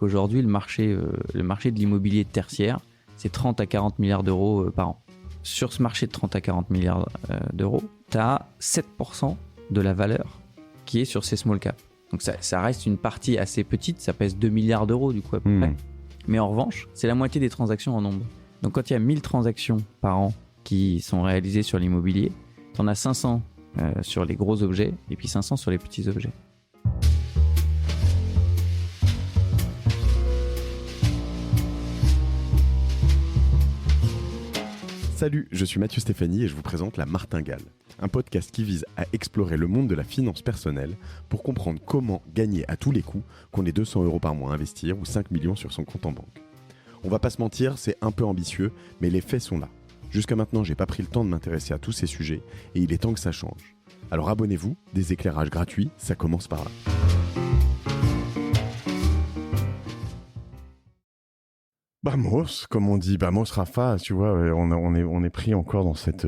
qu'aujourd'hui, le marché de l'immobilier tertiaire, c'est 30 à 40 milliards d'euros par an. Sur ce marché de 30 à 40 milliards d'euros, tu as 7% de la valeur qui est sur ces small caps. Donc ça reste une partie assez petite, ça pèse 2 milliards d'euros du coup à peu près. Mais en revanche, c'est la moitié des transactions en nombre. Donc quand il y a 1000 transactions par an qui sont réalisées sur l'immobilier, tu en as 500 sur les gros objets et puis 500 sur les petits objets. Salut, je suis Mathieu Stéphanie et je vous présente La Martingale, un podcast qui vise à explorer le monde de la finance personnelle pour comprendre comment gagner à tous les coups, qu'on ait 200 € par mois à investir ou 5 millions sur son compte en banque. On va pas se mentir, c'est un peu ambitieux, mais les faits sont là. Jusqu'à maintenant, j'ai pas pris le temps de m'intéresser à tous ces sujets et il est temps que ça change. Alors abonnez-vous, des éclairages gratuits, ça commence par là. Vamos, comme on dit, vamos Rafa, tu vois, on est pris encore dans cette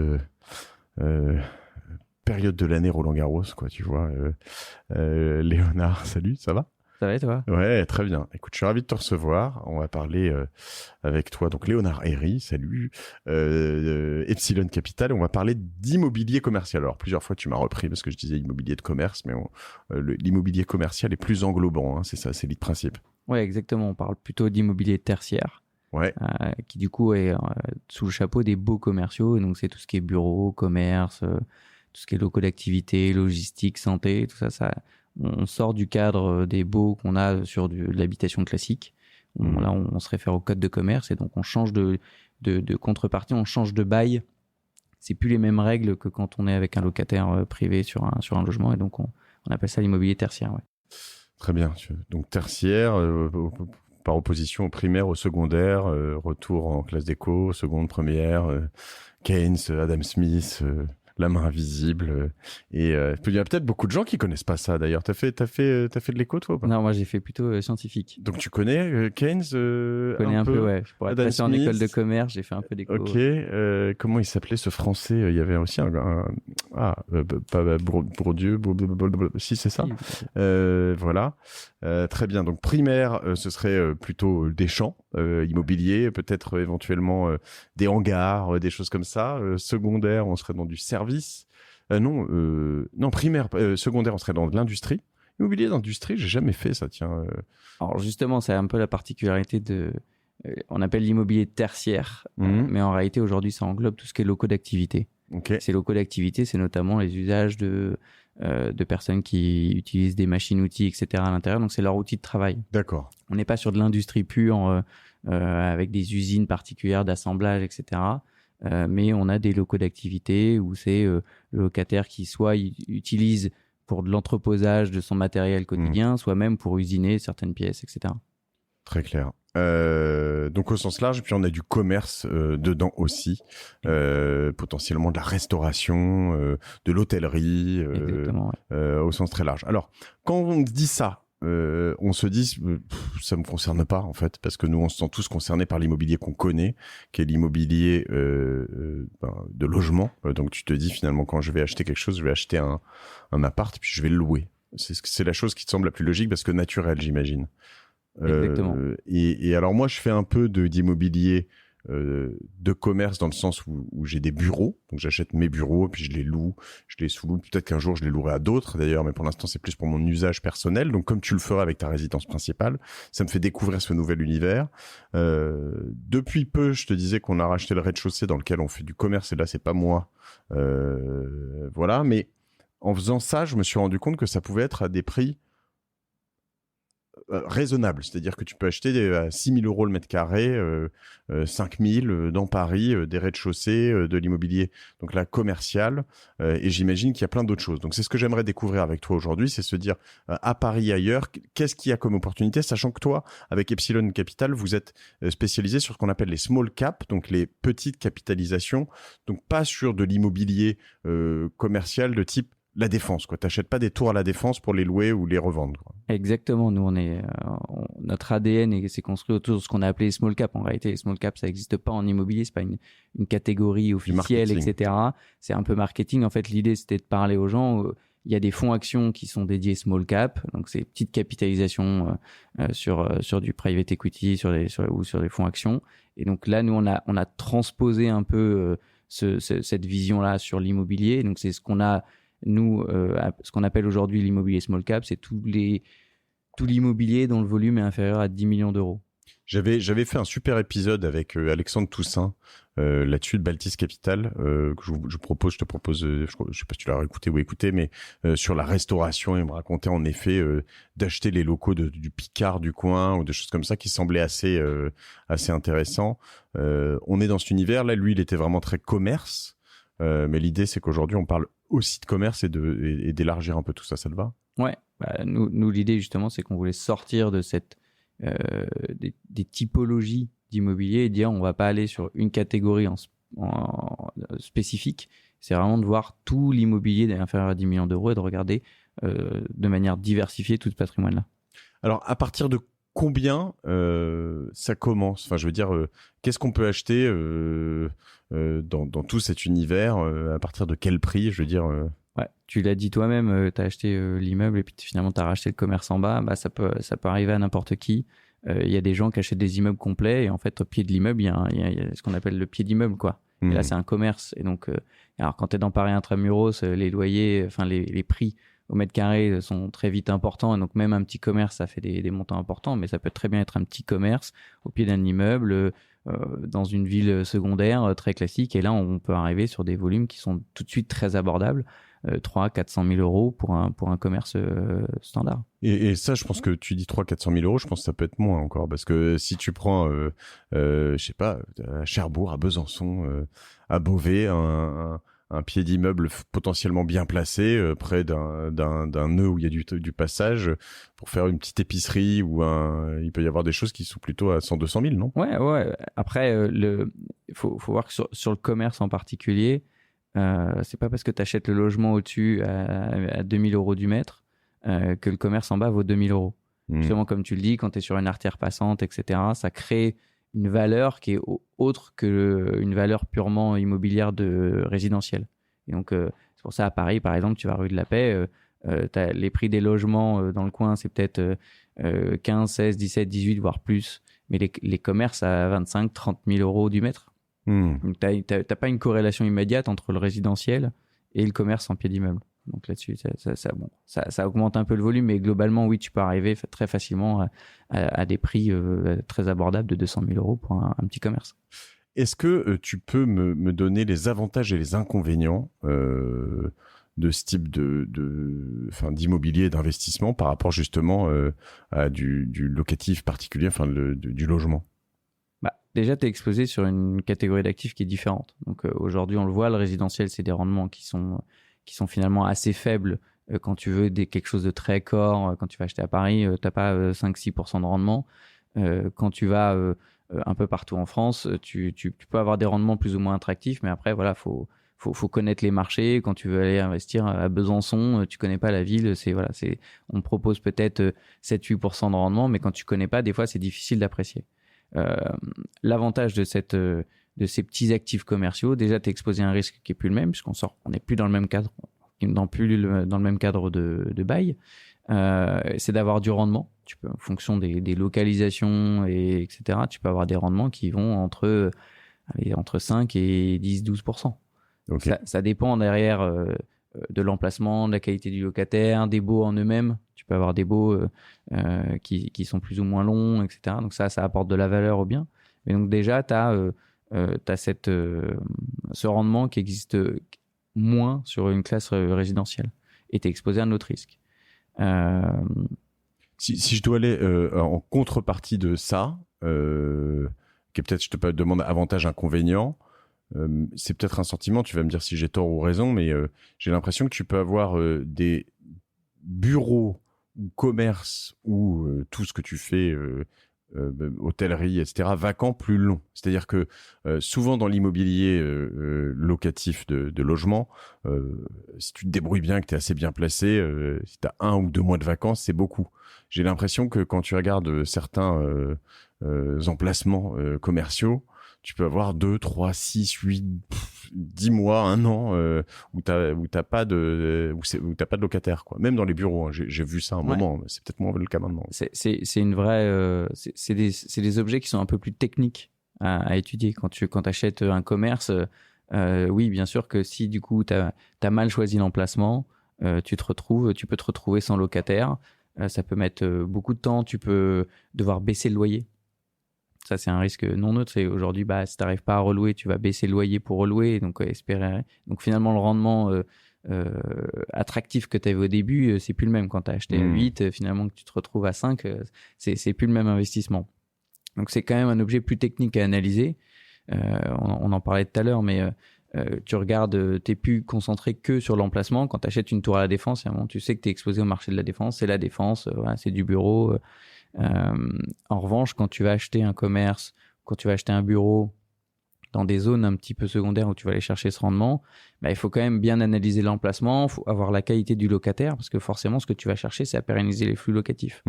période de l'année Roland-Garros, quoi, tu vois. Léonard, salut, ça va ? Ça va et toi ? Ouais, très bien. Écoute, je suis ravi de te recevoir. On va parler avec toi, donc Léonard Herry, salut, Epsilon Capital. On va parler d'immobilier commercial. Alors plusieurs fois tu m'as repris parce que je disais immobilier de commerce, mais l'immobilier commercial est plus englobant, hein, c'est ça, c'est le principe. Ouais, exactement. On parle plutôt d'immobilier tertiaire. Ouais. Qui du coup est sous le chapeau des baux commerciaux, et donc c'est tout ce qui est bureau, commerce, tout ce qui est locaux d'activité, logistique, santé, tout ça, on sort du cadre des baux qu'on a sur de l'habitation classique. Là, on se réfère au code de commerce, et donc on change de contrepartie, on change de bail. C'est plus les mêmes règles que quand on est avec un locataire privé sur un logement, et donc on appelle ça l'immobilier tertiaire. Ouais. Très bien. Donc tertiaire. Par opposition au primaire, au secondaire, retour en classe d'éco, seconde, première, Keynes, Adam Smith, la main invisible, et il y a peut-être beaucoup de gens qui connaissent pas ça d'ailleurs. T'as fait de l'éco toi ou pas ? Non, moi j'ai fait plutôt scientifique. Donc tu connais Keynes Je connais un peu, ouais. Je pourrais passer en école de commerce, j'ai fait un peu d'éco. Ok. Comment il s'appelait ce français ? Il y avait aussi Bourdieu, si c'est ça. Voilà. Très bien. Donc primaire, ce serait plutôt des champs immobiliers, peut-être éventuellement des hangars, des choses comme ça. Secondaire, on serait dans du service. Non, primaire, secondaire, on serait dans de l'industrie. Immobilier d'industrie, j'ai jamais fait ça, tiens. Alors justement, c'est un peu la particularité on appelle l'immobilier tertiaire, mais en réalité aujourd'hui ça englobe tout ce qui est locaux d'activité. Okay. Ces locaux d'activité, c'est notamment les usages de personnes qui utilisent des machines-outils, etc. à l'intérieur, donc c'est leur outil de travail. D'accord. On n'est pas sur de l'industrie pure avec des usines particulières d'assemblage, etc. Mais on a des locaux d'activité où c'est le locataire qui soit utilise pour de l'entreposage de son matériel quotidien, soit même pour usiner certaines pièces, etc. Très clair. Donc au sens large, puis on a du commerce dedans aussi, potentiellement de la restauration, de l'hôtellerie, au sens très large. Alors, quand on dit ça, on se dit ça me concerne pas en fait, parce que nous on se sent tous concernés par l'immobilier qu'on connaît, qui est l'immobilier de logement. Donc tu te dis finalement, quand je vais acheter quelque chose, je vais acheter un appart puis je vais le louer. C'est la chose qui te semble la plus logique parce que naturelle, j'imagine. Exactement. Et alors moi je fais un peu d'immobilier de commerce dans le sens où j'ai des bureaux, donc j'achète mes bureaux puis je les loue, je les sous-loue, peut-être qu'un jour je les louerai à d'autres d'ailleurs, mais pour l'instant c'est plus pour mon usage personnel. Donc comme tu le ferais avec ta résidence principale, ça me fait découvrir ce nouvel univers. Depuis peu, je te disais qu'on a racheté le rez-de-chaussée dans lequel on fait du commerce, et là c'est pas moi, voilà. Mais en faisant ça, je me suis rendu compte que ça pouvait être à des prix raisonnable, c'est-à-dire que tu peux acheter à 6 000 € le mètre carré, 5 000 dans Paris, des rez-de-chaussée, de l'immobilier, donc là commercial, et j'imagine qu'il y a plein d'autres choses. Donc c'est ce que j'aimerais découvrir avec toi aujourd'hui, c'est se dire à Paris ailleurs, qu'est-ce qu'il y a comme opportunité, sachant que toi, avec Epsilon Capital, vous êtes spécialisé sur ce qu'on appelle les small cap, donc les petites capitalisations, donc pas sur de l'immobilier commercial de type la Défense, quoi. T'achètes pas des tours à la Défense pour les louer ou les revendre, quoi. Exactement. Nous, notre ADN s'est construit autour de ce qu'on a appelé les small cap. En réalité, les small cap, ça n'existe pas en immobilier. C'est pas une catégorie officielle, etc. C'est un peu marketing. En fait, l'idée, c'était de parler aux gens. Il y a des fonds actions qui sont dédiés small cap, donc c'est petites capitalisations sur du private equity, ou sur des fonds actions. Et donc là, nous, on a transposé un peu cette vision-là sur l'immobilier. Donc c'est ce qu'on a, nous, ce qu'on appelle aujourd'hui l'immobilier small cap, c'est tout l'immobilier dont le volume est inférieur à 10 millions d'euros. J'avais fait un super épisode avec Alexandre Toussaint là-dessus de Baltis Capital que je te propose, je sais pas si tu l'as écouté ou écouté, mais sur la restauration, il me racontait en effet d'acheter les locaux du Picard du coin ou des choses comme ça qui semblaient assez intéressants. On est dans cet univers là, lui il était vraiment très commerce, mais l'idée c'est qu'aujourd'hui on parle aussi de commerce et d'élargir un peu tout ça, ça te va? Ouais, nous l'idée justement c'est qu'on voulait sortir de cette des typologies d'immobilier et dire on va pas aller sur une catégorie en spécifique, c'est vraiment de voir tout l'immobilier inférieur à 10 millions d'euros et de regarder de manière diversifiée tout ce patrimoine-là. Alors à partir de combien ça commence? Enfin je veux dire, qu'est-ce qu'on peut acheter dans tout cet univers, à partir de quel prix, je veux dire Ouais, tu l'as dit toi-même, tu as acheté l'immeuble et puis finalement tu as racheté le commerce en bas, ça peut arriver à n'importe qui. Il y a des gens qui achètent des immeubles complets et en fait au pied de l'immeuble, il y a ce qu'on appelle le pied d'immeuble quoi. Et là c'est un commerce et donc alors quand tu es dans Paris intramuros, les loyers, enfin les prix au mètre carré sont très vite importants et donc même un petit commerce ça fait des montants importants, mais ça peut très bien être un petit commerce au pied d'un immeuble dans une ville secondaire très classique et là on peut arriver sur des volumes qui sont tout de suite très abordables. 300-400 000 euros pour un commerce standard. Et ça, je pense que tu dis 300-400 000 euros, je pense que ça peut être moins encore. Parce que si tu prends, je sais pas, à Cherbourg, à Besançon, à Beauvais, un pied d'immeuble potentiellement bien placé, près d'un nœud où il y a du passage, pour faire une petite épicerie il peut y avoir des choses qui sont plutôt à 100-200 000, non? Ouais. Après, faut voir que sur le commerce en particulier, c'est pas parce que tu achètes le logement au-dessus à 2000 euros du mètre que le commerce en bas vaut 2000 euros. Justement, comme tu le dis, quand tu es sur une artère passante, etc., ça crée une valeur qui est autre qu'une valeur purement immobilière de résidentielle. Et donc, c'est pour ça à Paris, par exemple, tu vas rue de la Paix, les prix des logements dans le coin, c'est peut-être 15, 16, 17, 18, voire plus. Mais les commerces à 25, 30 000 euros du mètre. Donc, t'as pas une corrélation immédiate entre le résidentiel et le commerce en pied d'immeuble. Donc là-dessus, ça augmente un peu le volume, mais globalement, oui, tu peux arriver très facilement à des prix très abordables de 200 000 euros pour un petit commerce. Est-ce que tu peux me donner les avantages et les inconvénients de ce type d'immobilier, d'investissement par rapport justement à du locatif particulier, enfin du logement? Déjà, tu es exposé sur une catégorie d'actifs qui est différente. Donc aujourd'hui, on le voit, le résidentiel, c'est des rendements qui sont finalement assez faibles. Quand tu veux quelque chose de très core, quand tu vas acheter à Paris, tu n'as pas 5-6% de rendement. Quand tu vas un peu partout en France, tu peux avoir des rendements plus ou moins attractifs, mais après, voilà, faut connaître les marchés. Quand tu veux aller investir à Besançon, tu connais pas la ville, on te propose peut-être 7-8% de rendement, mais quand tu connais pas, des fois, c'est difficile d'apprécier. L'avantage de ces petits actifs commerciaux, déjà tu es exposé à un risque qui est plus le même puisqu'on n'est plus dans le même cadre, dans le même cadre de bail. C'est d'avoir du rendement. Tu peux, en fonction des localisations etc., tu peux avoir des rendements qui vont entre 5 et 10-12%. Okay. Ça dépend derrière de l'emplacement, de la qualité du locataire, des baux en eux-mêmes. Tu peux avoir des baux qui sont plus ou moins longs, etc. Donc ça apporte de la valeur au bien. Mais donc déjà, tu as ce rendement qui existe moins sur une classe résidentielle. Et tu es exposé à un autre risque. Si je dois aller en contrepartie de ça, qui est peut-être, je te demande avantage, inconvénient, c'est peut-être un sentiment, tu vas me dire si j'ai tort ou raison, mais j'ai l'impression que tu peux avoir des bureaux ou commerces ou tout ce que tu fais, hôtellerie, etc., vacants plus longs. C'est-à-dire que souvent dans l'immobilier locatif de logement, si tu te débrouilles bien, que tu es assez bien placé, si tu as 1 ou 2 mois de vacances, c'est beaucoup. J'ai l'impression que quand tu regardes certains emplacements commerciaux, tu peux avoir 2, 3, 6, 8, 10 mois, 1 an où t'as pas de locataire, quoi. Même dans les bureaux, hein, j'ai vu ça un moment. C'est peut-être moins le cas maintenant. C'est une vraie. C'est des objets qui sont un peu plus techniques à étudier. Quand tu achètes un commerce, oui, bien sûr que si du coup t'as mal choisi l'emplacement, tu peux te retrouver sans locataire. Ça peut mettre beaucoup de temps. Tu peux devoir baisser le loyer. Ça, c'est un risque non neutre. C'est aujourd'hui, si tu n'arrives pas à relouer, tu vas baisser le loyer pour relouer. Donc, espérer. Donc, finalement, le rendement attractif que tu avais au début, c'est plus le même. Quand tu as acheté à 8, finalement, que tu te retrouves à 5, c'est plus le même investissement. Donc, c'est quand même un objet plus technique à analyser. On en parlait tout à l'heure, mais tu regardes, tu n'es plus concentré que sur l'emplacement. Quand tu achètes une tour à la Défense, tu sais que tu es exposé au marché de la Défense. C'est la Défense, c'est du bureau. En revanche, quand tu vas acheter un commerce, quand tu vas acheter un bureau dans des zones un petit peu secondaires où tu vas aller chercher ce rendement, il faut quand même bien analyser l'emplacement, il faut avoir la qualité du locataire, parce que forcément, ce que tu vas chercher, c'est à pérenniser les flux locatifs.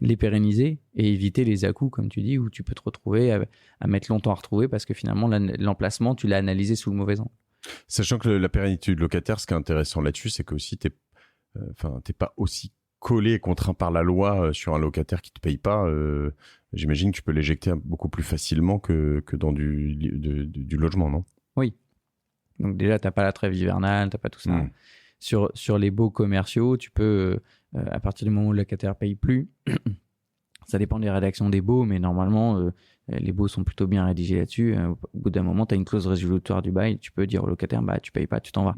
Les pérenniser et éviter les à-coups, comme tu dis, où tu peux te retrouver à mettre longtemps à retrouver, parce que finalement, l'emplacement, tu l'as analysé sous le mauvais angle. Sachant que la pérennité du locataire, ce qui est intéressant là-dessus, c'est que aussi t'es pas aussi collé et contraint par la loi sur un locataire qui te paye pas. J'imagine que tu peux l'éjecter beaucoup plus facilement que dans du logement, non? Oui. Donc déjà, t'as pas la trêve hivernale, t'as pas tout ça. Sur les baux commerciaux, tu peux, à partir du moment où le locataire paye plus, ça dépend des rédactions des baux, mais normalement, les baux sont plutôt bien rédigés là-dessus. Au bout d'un moment, tu as une clause résolutoire du bail, tu peux dire au locataire, tu payes pas, tu t'en vas.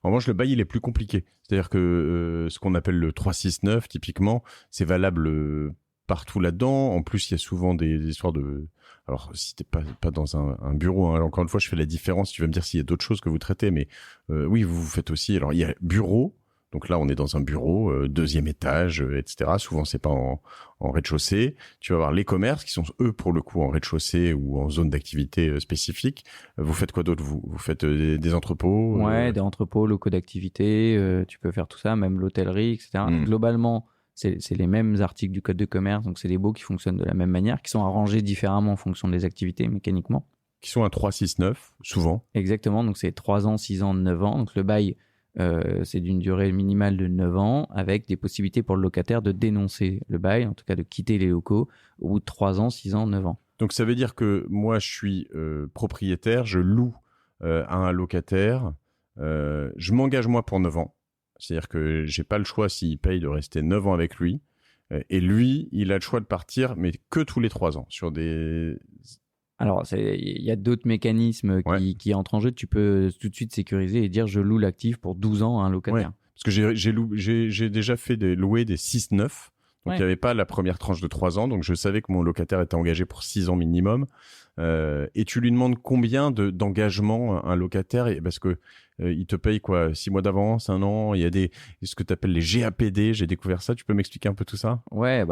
En revanche, le bail, il est plus compliqué. C'est-à-dire que ce qu'on appelle le 369, typiquement, c'est valable partout là-dedans. En plus, il y a souvent des histoires de... Alors, si t'es pas dans un bureau, hein, encore une fois, je fais la différence. Tu vas me dire s'il y a d'autres choses que vous traitez, mais oui, vous faites aussi... Alors, il y a bureau. Donc là, on est dans un bureau, 2e étage, etc. Souvent, c'est pas en rez-de-chaussée. Tu vas avoir les commerces qui sont, eux, pour le coup, en rez-de-chaussée ou en zone d'activité spécifique. Vous faites quoi d'autre, vous faites des entrepôts Ouais, des entrepôts, locaux d'activité. Tu peux faire tout ça, même l'hôtellerie, etc. Globalement, c'est les mêmes articles du Code de commerce. Donc, c'est des baux qui fonctionnent de la même manière, qui sont arrangés différemment en fonction des activités mécaniquement. Qui sont à 369, souvent. Exactement. Donc, c'est 3 ans, 6 ans, 9 ans. Donc, le bail... c'est d'une durée minimale de 9 ans avec des possibilités pour le locataire de dénoncer le bail, en tout cas de quitter les locaux au bout de 3 ans, 6 ans, 9 ans. Donc ça veut dire que moi je suis propriétaire, je loue à un locataire, je m'engage moi pour 9 ans. C'est-à-dire que j'ai pas le choix s'il paye de rester 9 ans avec lui. Et lui, il a le choix de partir, mais que tous les 3 ans, sur des... Alors, il y a d'autres mécanismes qui entrent en jeu. Tu peux tout de suite sécuriser et dire je loue l'actif pour 12 ans à un locataire. Ouais, parce que j'ai déjà fait louer des 6-9. Donc, il n'y avait pas la première tranche de 3 ans. Donc, je savais que mon locataire était engagé pour 6 ans minimum. Et tu lui demandes combien d'engagement un locataire, parce que il te paye quoi, 6 mois d'avance, 1 an. Il y a ce que tu appelles les GAPD. J'ai découvert ça. Tu peux m'expliquer un peu tout ça? Ouais,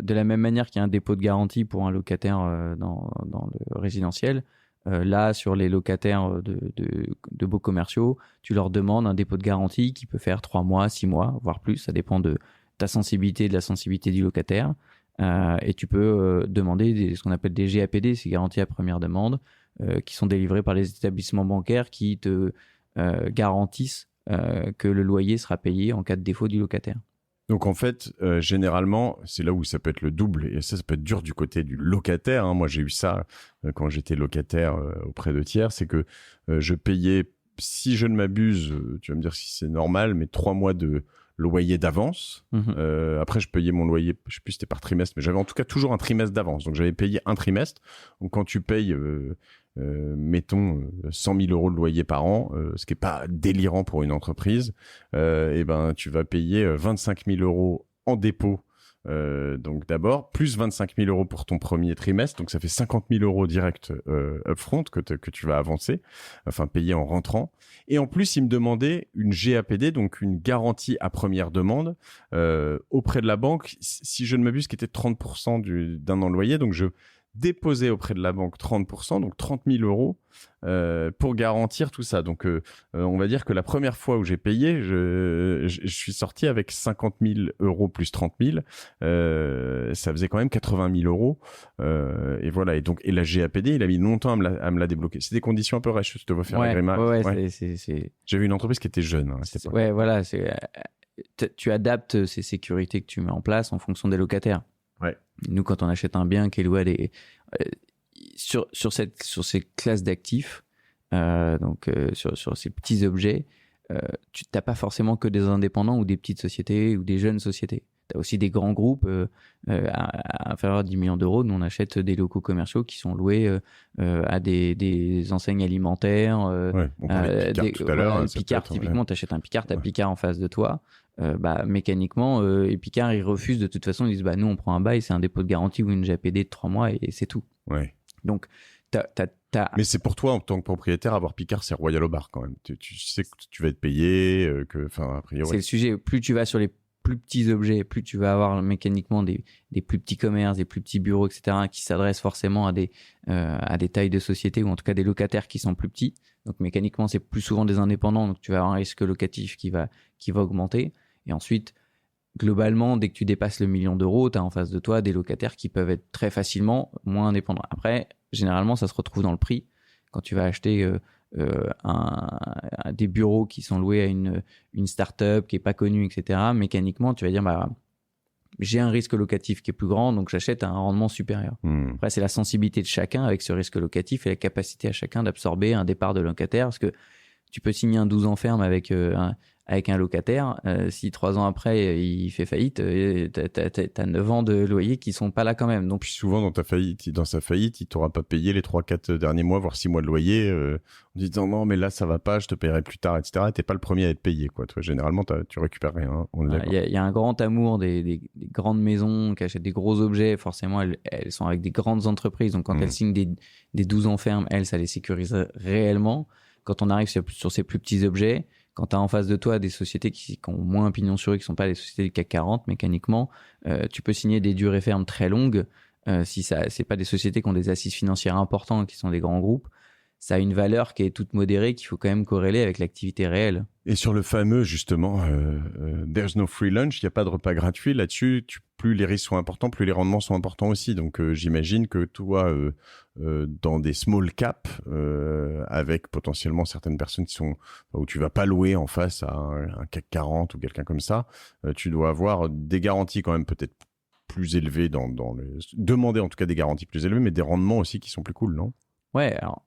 de la même manière qu'il y a un dépôt de garantie pour un locataire dans le résidentiel, là, sur les locataires de baux commerciaux, tu leur demandes un dépôt de garantie qui peut faire 3 mois, 6 mois, voire plus. Ça dépend de ta sensibilité et de la sensibilité du locataire. Et tu peux demander ce qu'on appelle des GAPD, c'est garanties à première demande, qui sont délivrées par les établissements bancaires qui te garantissent que le loyer sera payé en cas de défaut du locataire. Donc en fait, généralement, c'est là où ça peut être le double, et ça peut être dur du côté du locataire. Hein. Moi, j'ai eu ça quand j'étais locataire auprès de tiers, c'est que je payais, si je ne m'abuse, tu vas me dire si c'est normal, mais 3 mois de loyer d'avance. Après, je payais mon loyer, je sais plus si c'était par trimestre, mais j'avais en tout cas toujours un trimestre d'avance. Donc j'avais payé un trimestre. Donc quand tu payes... mettons 100 000 euros de loyer par an, ce qui est pas délirant pour une entreprise, et ben tu vas payer 25 000 euros en dépôt, donc d'abord, plus 25 000 euros pour ton premier trimestre, donc ça fait 50 000 euros direct upfront que tu vas avancer, enfin payer en rentrant. Et en plus, il me demandait une GAPD, donc une garantie à première demande, auprès de la banque, si je ne m'abuse, qui était 30% d'un an de loyer, donc déposer auprès de la banque 30%, donc 30 000 euros, pour garantir tout ça. Donc, on va dire que la première fois où j'ai payé, je suis sorti avec 50 000 euros plus 30 000. Ça faisait quand même 80 000 euros. Et voilà. Et la GAPD, il a mis longtemps à me la débloquer. C'est des conditions un peu rêches, je te vois faire agrément. Ouais. J'avais une entreprise qui était jeune. Ouais, voilà. Tu adaptes ces sécurités que tu mets en place en fonction des locataires. Ouais. Nous, quand on achète un bien qui est loué sur ces classes d'actifs, sur ces petits objets, tu n'as pas forcément que des indépendants ou des petites sociétés ou des jeunes sociétés. Tu as aussi des grands groupes à inférieur de 10 millions d'euros. Nous, on achète des locaux commerciaux qui sont loués à des enseignes alimentaires. On parlait de Picard tout à l'heure. Picard, typiquement, tu achètes un Picard, tu as Picard en face de toi. Mécaniquement, et Picard, ils refusent de toute façon. Ils disent nous, on prend un bail, c'est un dépôt de garantie ou une GAPD de 3 mois et c'est tout. Ouais. Donc, mais c'est pour toi, en tant que propriétaire, avoir Picard, c'est royal au bar quand même. Tu sais que tu vas être payé, a priori. C'est le sujet. Plus tu vas sur les plus petits objets, plus tu vas avoir mécaniquement des plus petits commerces, des plus petits bureaux, etc., qui s'adressent forcément à des tailles de société ou en tout cas des locataires qui sont plus petits. Donc, mécaniquement, c'est plus souvent des indépendants. Donc, tu vas avoir un risque locatif qui va augmenter. Et ensuite, globalement, dès que tu dépasses le 1 million d'euros, tu as en face de toi des locataires qui peuvent être très facilement moins indépendants. Après, généralement, ça se retrouve dans le prix. Quand tu vas acheter des bureaux qui sont loués à une start-up qui n'est pas connue, etc., mécaniquement, tu vas dire j'ai un risque locatif qui est plus grand, donc j'achète à un rendement supérieur. Après, c'est la sensibilité de chacun avec ce risque locatif et la capacité à chacun d'absorber un départ de locataire, parce que tu peux signer un 12 ans ferme avec un locataire. Si 3 ans après, il fait faillite, t'as 9 ans de loyer qui sont pas là quand même. Donc, puis souvent, dans sa faillite, il t'aura pas payé les 3-4 derniers mois, voire 6 mois de loyer, en disant non, mais là, ça va pas, je te paierai plus tard, etc. T'es pas le premier à être payé, quoi. Toi, généralement, tu récupères rien. Il y a un grand amour des grandes maisons qui achètent des gros objets. Forcément, elles sont avec des grandes entreprises. Donc, quand elles signent des 12 ans fermes, ça les sécurise réellement. Quand on arrive sur ces plus petits objets, quand tu as en face de toi des sociétés qui ont moins pignon sur rue, qui ne sont pas des sociétés du CAC 40, mécaniquement, tu peux signer des durées fermes très longues. Si c'est pas des sociétés qui ont des assises financières importantes, qui sont des grands groupes, ça a une valeur qui est toute modérée, qu'il faut quand même corréler avec l'activité réelle. Et sur le fameux, justement, there's no free lunch, il n'y a pas de repas gratuit. Là-dessus, plus les risques sont importants, plus les rendements sont importants aussi. Donc, j'imagine que toi, dans des small caps, avec potentiellement certaines personnes où tu vas pas louer en face à un CAC 40 ou quelqu'un comme ça, tu dois avoir des garanties quand même peut-être plus élevées demander en tout cas des garanties plus élevées, mais des rendements aussi qui sont plus cool, non? Ouais, alors,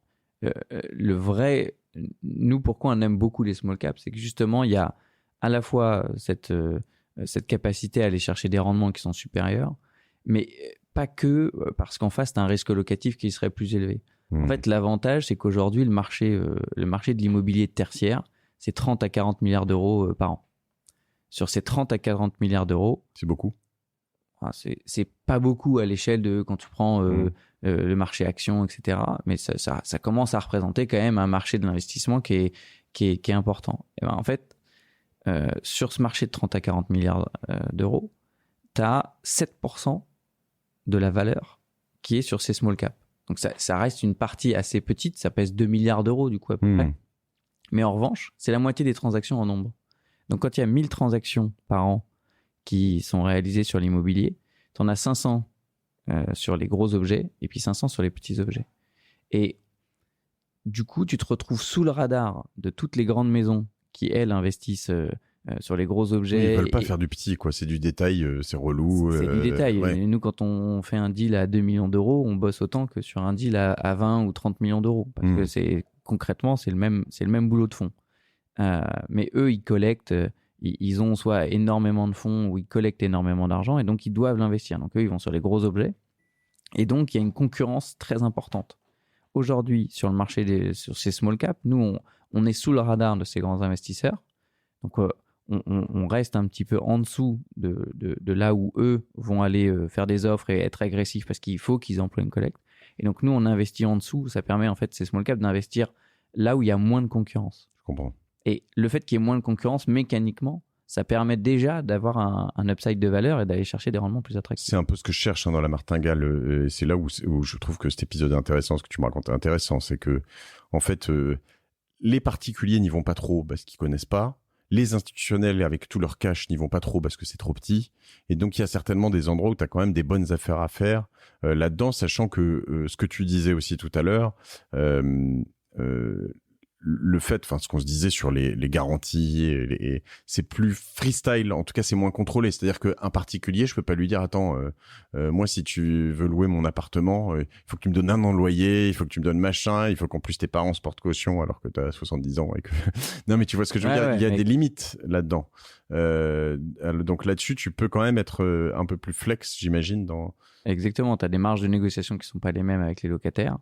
nous, pourquoi on aime beaucoup les small caps, c'est que justement, il y a à la fois cette capacité à aller chercher des rendements qui sont supérieurs, mais pas que parce qu'en face, tu as un risque locatif qui serait plus élevé. En fait, l'avantage, c'est qu'aujourd'hui, le marché de l'immobilier tertiaire, c'est 30 à 40 milliards d'euros par an. Sur ces 30 à 40 milliards d'euros... C'est beaucoup. C'est pas beaucoup à l'échelle de quand tu prends le marché action, etc. Mais ça commence à représenter quand même un marché de l'investissement qui est important. Et en fait, sur ce marché de 30 à 40 milliards d'euros, tu as 7% de la valeur qui est sur ces small caps. Donc ça reste une partie assez petite, ça pèse 2 milliards d'euros du coup à peu près. Mais en revanche, c'est la moitié des transactions en nombre. Donc quand il y a 1000 transactions par an qui sont réalisées sur l'immobilier, tu en as 500 sur les gros objets et puis 500 sur les petits objets. Et du coup, tu te retrouves sous le radar de toutes les grandes maisons qui, elles, investissent sur les gros objets. Oui, ils veulent pas faire du petit, quoi. C'est du détail, c'est relou. C'est du détail. Ouais. Et nous, quand on fait un deal à 2 millions d'euros, on bosse autant que sur un deal à 20 ou 30 millions d'euros. Parce que concrètement, c'est le même boulot de fond. Mais eux, ils collectent, ils ont soit énormément de fonds ou ils collectent énormément d'argent et donc ils doivent l'investir. Donc eux, ils vont sur les gros objets. Et donc, il y a une concurrence très importante. Aujourd'hui, sur le marché sur ces small caps, nous, on est sous le radar de ces grands investisseurs. Donc, on reste un petit peu en dessous de là où eux vont aller faire des offres et être agressifs parce qu'il faut qu'ils emploient une collecte. Et donc, nous, on investit en dessous. Ça permet, en fait, ces small caps d'investir là où il y a moins de concurrence. Je comprends. Et le fait qu'il y ait moins de concurrence, mécaniquement, ça permet déjà d'avoir un upside de valeur et d'aller chercher des rendements plus attractifs. C'est un peu ce que je cherche dans la martingale. Et c'est là où je trouve que cet épisode est intéressant, ce que tu me racontes est intéressant. C'est que, en fait, les particuliers n'y vont pas trop parce qu'ils connaissent pas. Les institutionnels, avec tout leur cash, n'y vont pas trop parce que c'est trop petit. Et donc, il y a certainement des endroits où tu as quand même des bonnes affaires à faire là-dedans, sachant que ce que tu disais aussi tout à l'heure, le fait, enfin, ce qu'on se disait sur les garanties, c'est plus freestyle. En tout cas, c'est moins contrôlé. C'est-à-dire qu'un particulier, je peux pas lui dire, attends, moi, si tu veux louer mon appartement, il faut que tu me donnes 1 an de loyer, il faut que tu me donnes machin, il faut qu'en plus tes parents se portent caution alors que tu as 70 ans et que... Non, mais tu vois ce que je veux dire. Il y a des limites là-dedans. Donc là-dessus, tu peux quand même être un peu plus flex, j'imagine. Exactement. Tu as des marges de négociation qui sont pas les mêmes avec les locataires.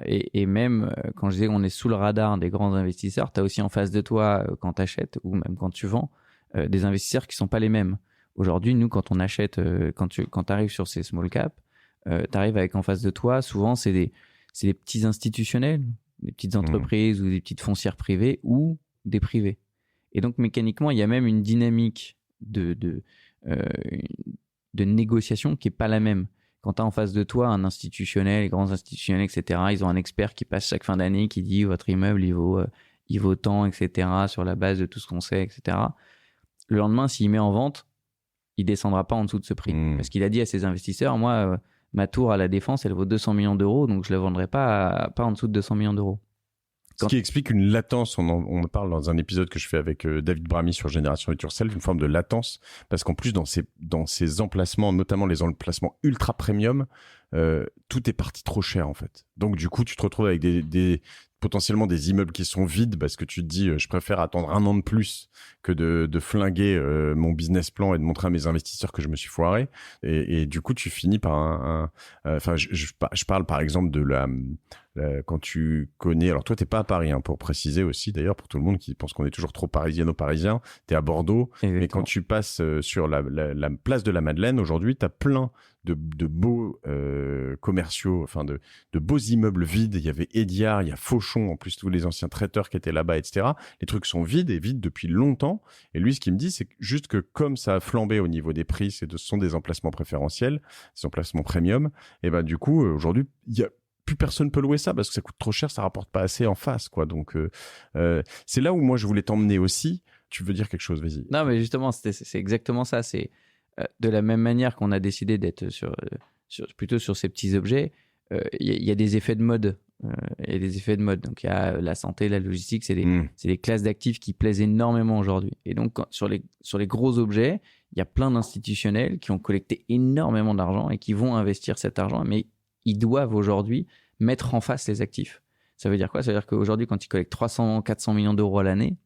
Et même quand je disais qu'on est sous le radar des grands investisseurs, tu as aussi en face de toi, quand tu achètes ou même quand tu vends, des investisseurs qui sont pas les mêmes. Aujourd'hui, nous, quand on achète, quand tu arrives sur ces small caps, tu arrives avec en face de toi, souvent, c'est des petits institutionnels, des petites entreprises ou des petites foncières privées ou des privés. Et donc, mécaniquement, il y a même une dynamique de négociation qui est pas la même. Quand tu as en face de toi un institutionnel, les grands institutionnels, etc., ils ont un expert qui passe chaque fin d'année, qui dit votre immeuble, il vaut tant, etc., sur la base de tout ce qu'on sait, etc. Le lendemain, s'il met en vente, il descendra pas en dessous de ce prix. Parce qu'il a dit à ses investisseurs, moi, ma tour à la Défense, elle vaut 200 millions d'euros, donc je la vendrai pas en dessous de 200 millions d'euros. Ce qui explique une latence, on en parle dans un épisode que je fais avec David Bramy sur Génération It Yourself, une forme de latence, parce qu'en plus dans ces emplacements, notamment les emplacements ultra premium, tout est parti trop cher en fait. Donc du coup, tu te retrouves avec potentiellement des immeubles qui sont vides parce que tu te dis je préfère attendre 1 an de plus que de flinguer mon business plan et de montrer à mes investisseurs que je me suis foiré. Et du coup, tu finis par je parle par exemple de quand tu connais, alors toi t'es pas à Paris, hein, pour préciser aussi d'ailleurs pour tout le monde qui pense qu'on est toujours trop parisiano-parisien, t'es à Bordeaux. Exactement. Mais quand tu passes sur la place de la Madeleine aujourd'hui, t'as plein de beaux commerciaux, enfin de beaux immeubles vides. Il y avait Ediard, il y a Fauchon, en plus tous les anciens traiteurs qui étaient là-bas, etc. Les trucs sont vides et vides depuis longtemps. Et lui, ce qu'il me dit, c'est juste que comme ça a flambé au niveau des prix, ce sont des emplacements préférentiels, des emplacements premium. Et ben du coup, aujourd'hui, plus personne peut louer ça parce que ça coûte trop cher, ça rapporte pas assez en face, quoi. Donc c'est là où moi je voulais t'emmener aussi. Tu veux dire quelque chose, vas-y. Non, mais justement, c'est exactement ça. C'est de la même manière qu'on a décidé d'être plutôt sur ces petits objets. Il y a des effets de mode. Donc il y a la santé, la logistique, c'est des classes d'actifs qui plaisent énormément aujourd'hui. Et donc sur les gros objets, il y a plein d'institutionnels qui ont collecté énormément d'argent et qui vont investir cet argent, mais ils doivent aujourd'hui mettre en face les actifs. Ça veut dire quoi ? Ça veut dire qu'aujourd'hui, quand ils collectent 300, 400 millions d'euros à l'année,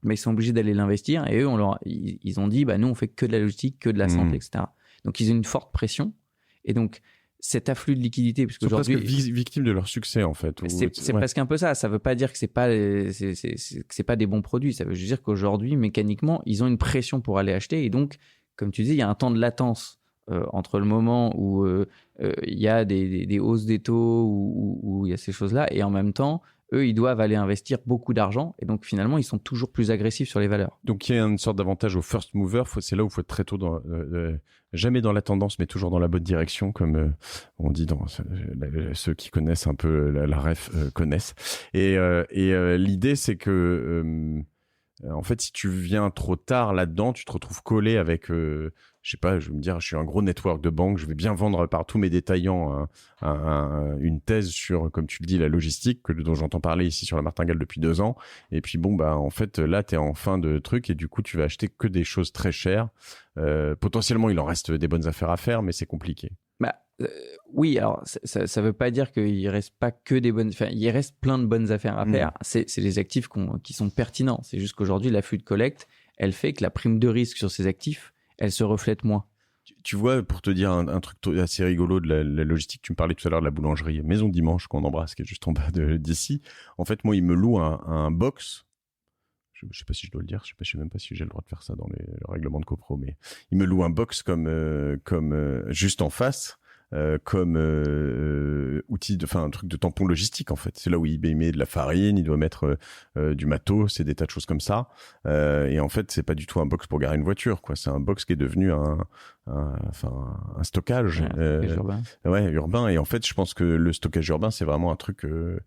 mais ils sont obligés d'aller l'investir et eux, ils ont dit, nous, on fait que de la logistique, que de la santé, etc. Donc, ils ont une forte pression. Et donc, cet afflux de liquidité, puisque aujourd'hui... Ils sont presque victimes de leur succès, en fait. C'est presque un peu ça. Ça veut pas dire que c'est pas des bons produits. Ça veut juste dire qu'aujourd'hui, mécaniquement, ils ont une pression pour aller acheter. Et donc, comme tu dis, il y a un temps de latence entre le moment où il y a des hausses des taux, où il y a ces choses-là, et en même temps, eux, ils doivent aller investir beaucoup d'argent, et donc finalement, ils sont toujours plus agressifs sur les valeurs. Donc il y a une sorte d'avantage au first mover, c'est là où il faut être très tôt, jamais dans la tendance, mais toujours dans la bonne direction, comme on dit dans ceux qui connaissent un peu la ref connaissent. Et l'idée, c'est que... en fait, si tu viens trop tard là-dedans, tu te retrouves collé avec, je sais pas, je vais me dire, je suis un gros network de banque, je vais bien vendre par tous mes détaillants une thèse sur, comme tu le dis, la logistique, dont j'entends parler ici sur la Martingale depuis 2 ans. Et puis en fait, là, t'es en fin de truc et du coup, tu vas acheter que des choses très chères. Potentiellement, il en reste des bonnes affaires à faire, mais c'est compliqué. Oui, alors ça veut pas dire qu'il reste pas que des bonnes, enfin il reste plein de bonnes affaires à faire. C'est les actifs qui sont pertinents. C'est juste qu'aujourd'hui l'afflux de collecte, elle fait que la prime de risque sur ces actifs, elle se reflète moins. Tu vois, pour te dire un truc assez rigolo de la logistique, tu me parlais tout à l'heure de la boulangerie Maison Dimanche qu'on embrasse, qui est juste en bas d'ici. En fait, moi, il me loue un box. Je sais pas si je dois le dire, je sais même pas si j'ai le droit de faire ça dans le règlement de copro, mais il me loue un box comme juste en face, comme outil, un truc de tampon logistique en fait. C'est là où il met de la farine, il doit mettre du matos, c'est des tas de choses comme ça. Et en fait, c'est pas du tout un box pour garer une voiture, quoi. C'est un box qui est devenu un stockage urbain. Et en fait, je pense que le stockage urbain, c'est vraiment un truc de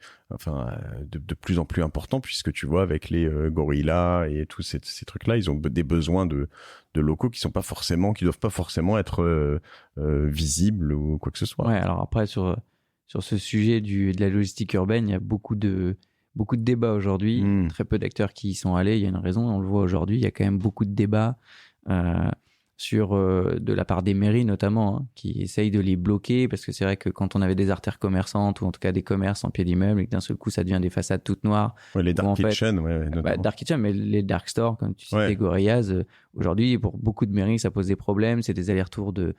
plus en plus important, puisque tu vois, avec les gorillas et tous ces trucs-là, ils ont des besoins de locaux qui doivent pas forcément être visibles ou quoi que ce soit. Ouais, alors après, sur ce sujet de la logistique urbaine, il y a beaucoup de débats aujourd'hui. Très peu d'acteurs qui y sont allés. Il y a une raison, on le voit aujourd'hui. Il y a quand même beaucoup de débats sur de la part des mairies notamment, qui essayent de les bloquer, parce que c'est vrai que quand on avait des artères commerçantes ou en tout cas des commerces en pied d'immeuble et que d'un seul coup ça devient des façades toutes noires. Ouais, les dark kitchen, dark kitchen, mais les dark stores, comme tu citais, Gorillaz, aujourd'hui pour beaucoup de mairies ça pose des problèmes. C'est des allers-retours de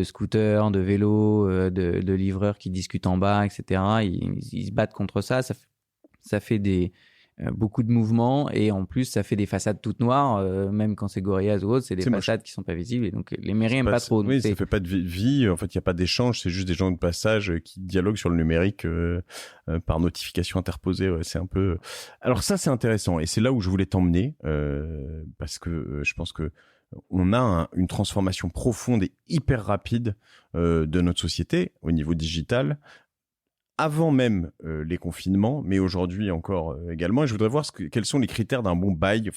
scooters, de vélos, de livreurs qui discutent en bas, etc. Ils se battent contre ça. Ça fait beaucoup de mouvements, et en plus ça fait des façades toutes noires, même quand c'est Gorillaz ou autre, c'est des façades qui sont pas visibles, et donc les mairies aiment pas trop. Oui, ça fait pas de vie, en fait il y a pas d'échange, c'est juste des gens de passage qui dialoguent sur le numérique par notification interposée. C'est un peu. Alors ça c'est intéressant, et c'est là où je voulais t'emmener, parce que je pense que on a une transformation profonde et hyper rapide de notre société au niveau digital, avant même les confinements, mais aujourd'hui encore également. Et je voudrais voir quels sont les critères d'un bon bail,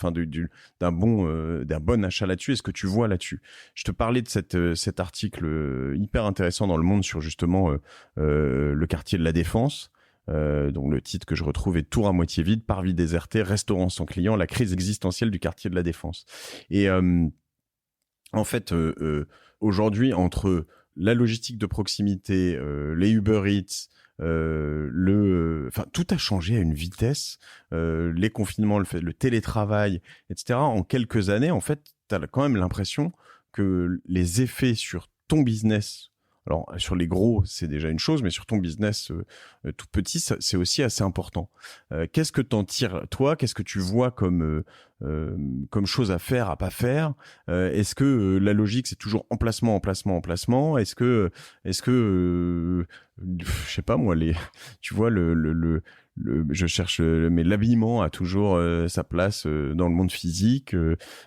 d'un bon achat là-dessus. Est-ce que tu vois là-dessus? Je te parlais de cet article hyper intéressant dans Le Monde sur justement le quartier de la Défense. Donc le titre que je retrouve est Tour à moitié vide, parvis déserté, restaurant sans clients, la crise existentielle du quartier de la Défense. Et en fait, aujourd'hui, entre la logistique de proximité, les Uber Eats, tout a changé à une vitesse, les confinements, le télétravail, etc. En quelques années, en fait, t'as quand même l'impression que les effets sur ton business, alors sur les gros c'est déjà une chose, mais sur ton business tout petit, c'est aussi assez important. Qu'est-ce que t'en tires toi? Qu'est-ce que tu vois comme chose à faire, à pas faire? Est-ce que la logique c'est toujours emplacement? Est-ce que je sais pas moi, tu vois je cherche, mais l'habillement a toujours sa place dans le monde physique.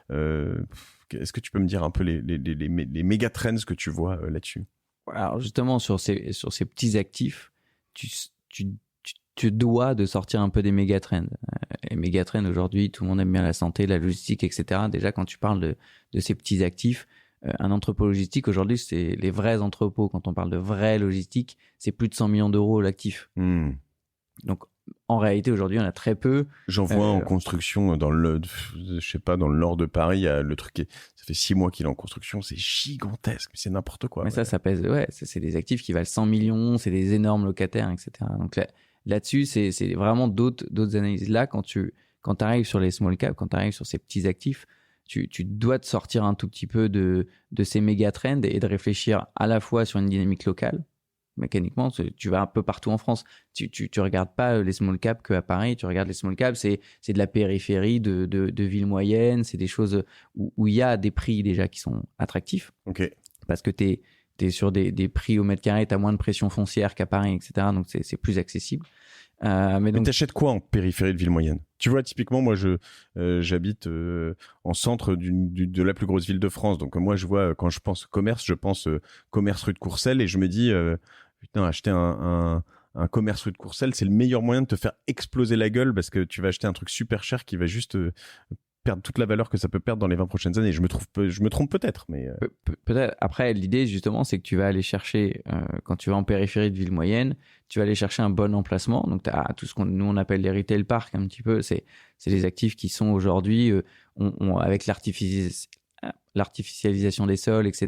Est-ce que tu peux me dire un peu les méga trends que tu vois là-dessus? Alors justement, sur ces petits actifs, tu dois de sortir un peu des méga trends. Les méga trends aujourd'hui, tout le monde aime bien la santé, la logistique, etc. Déjà, quand tu parles de ces petits actifs, un entrepôt logistique aujourd'hui, c'est les vrais entrepôts. Quand on parle de vraie logistique, c'est plus de 100 millions d'euros l'actif. Donc en réalité, aujourd'hui, on a très peu. J'en vois en construction dans le nord de Paris, il y a le truc ça fait 6 mois qu'il est en construction, c'est gigantesque, c'est n'importe quoi. Mais ça pèse, c'est des actifs qui valent 100 millions, c'est des énormes locataires, etc. Donc là-dessus, c'est vraiment d'autres analyses. Là, quand tu arrives sur les small caps, quand tu arrives sur ces petits actifs, tu dois te sortir un tout petit peu de ces méga trends et de réfléchir à la fois sur une dynamique locale. Mécaniquement, tu vas un peu partout en France. Tu regardes pas les small caps qu'à Paris. Tu regardes les small caps, c'est de la périphérie de villes moyennes. C'est des choses où il y a des prix déjà qui sont attractifs. Ok. Parce que t'es sur des prix au mètre carré, t'as moins de pression foncière qu'à Paris, etc. Donc c'est plus accessible. Mais t'achètes quoi en périphérie de ville moyenne? Tu vois, typiquement, moi, j'habite en centre de la plus grosse ville de France. Donc moi, je vois, quand je pense commerce, je pense commerce rue de Courcelles, et je me dis, putain, acheter un commerce rue de Courcelles, c'est le meilleur moyen de te faire exploser la gueule, parce que tu vas acheter un truc super cher qui va juste perdre toute la valeur que ça peut perdre dans les 20 prochaines années. Je me trompe peut-être, mais peut-être. Après, l'idée justement, c'est que tu vas aller chercher, quand tu vas en périphérie de ville moyenne, tu vas aller chercher un bon emplacement. Donc tu as tout ce nous on appelle les retail parks un petit peu. C'est les actifs qui sont aujourd'hui avec l'artificialisation des sols, etc.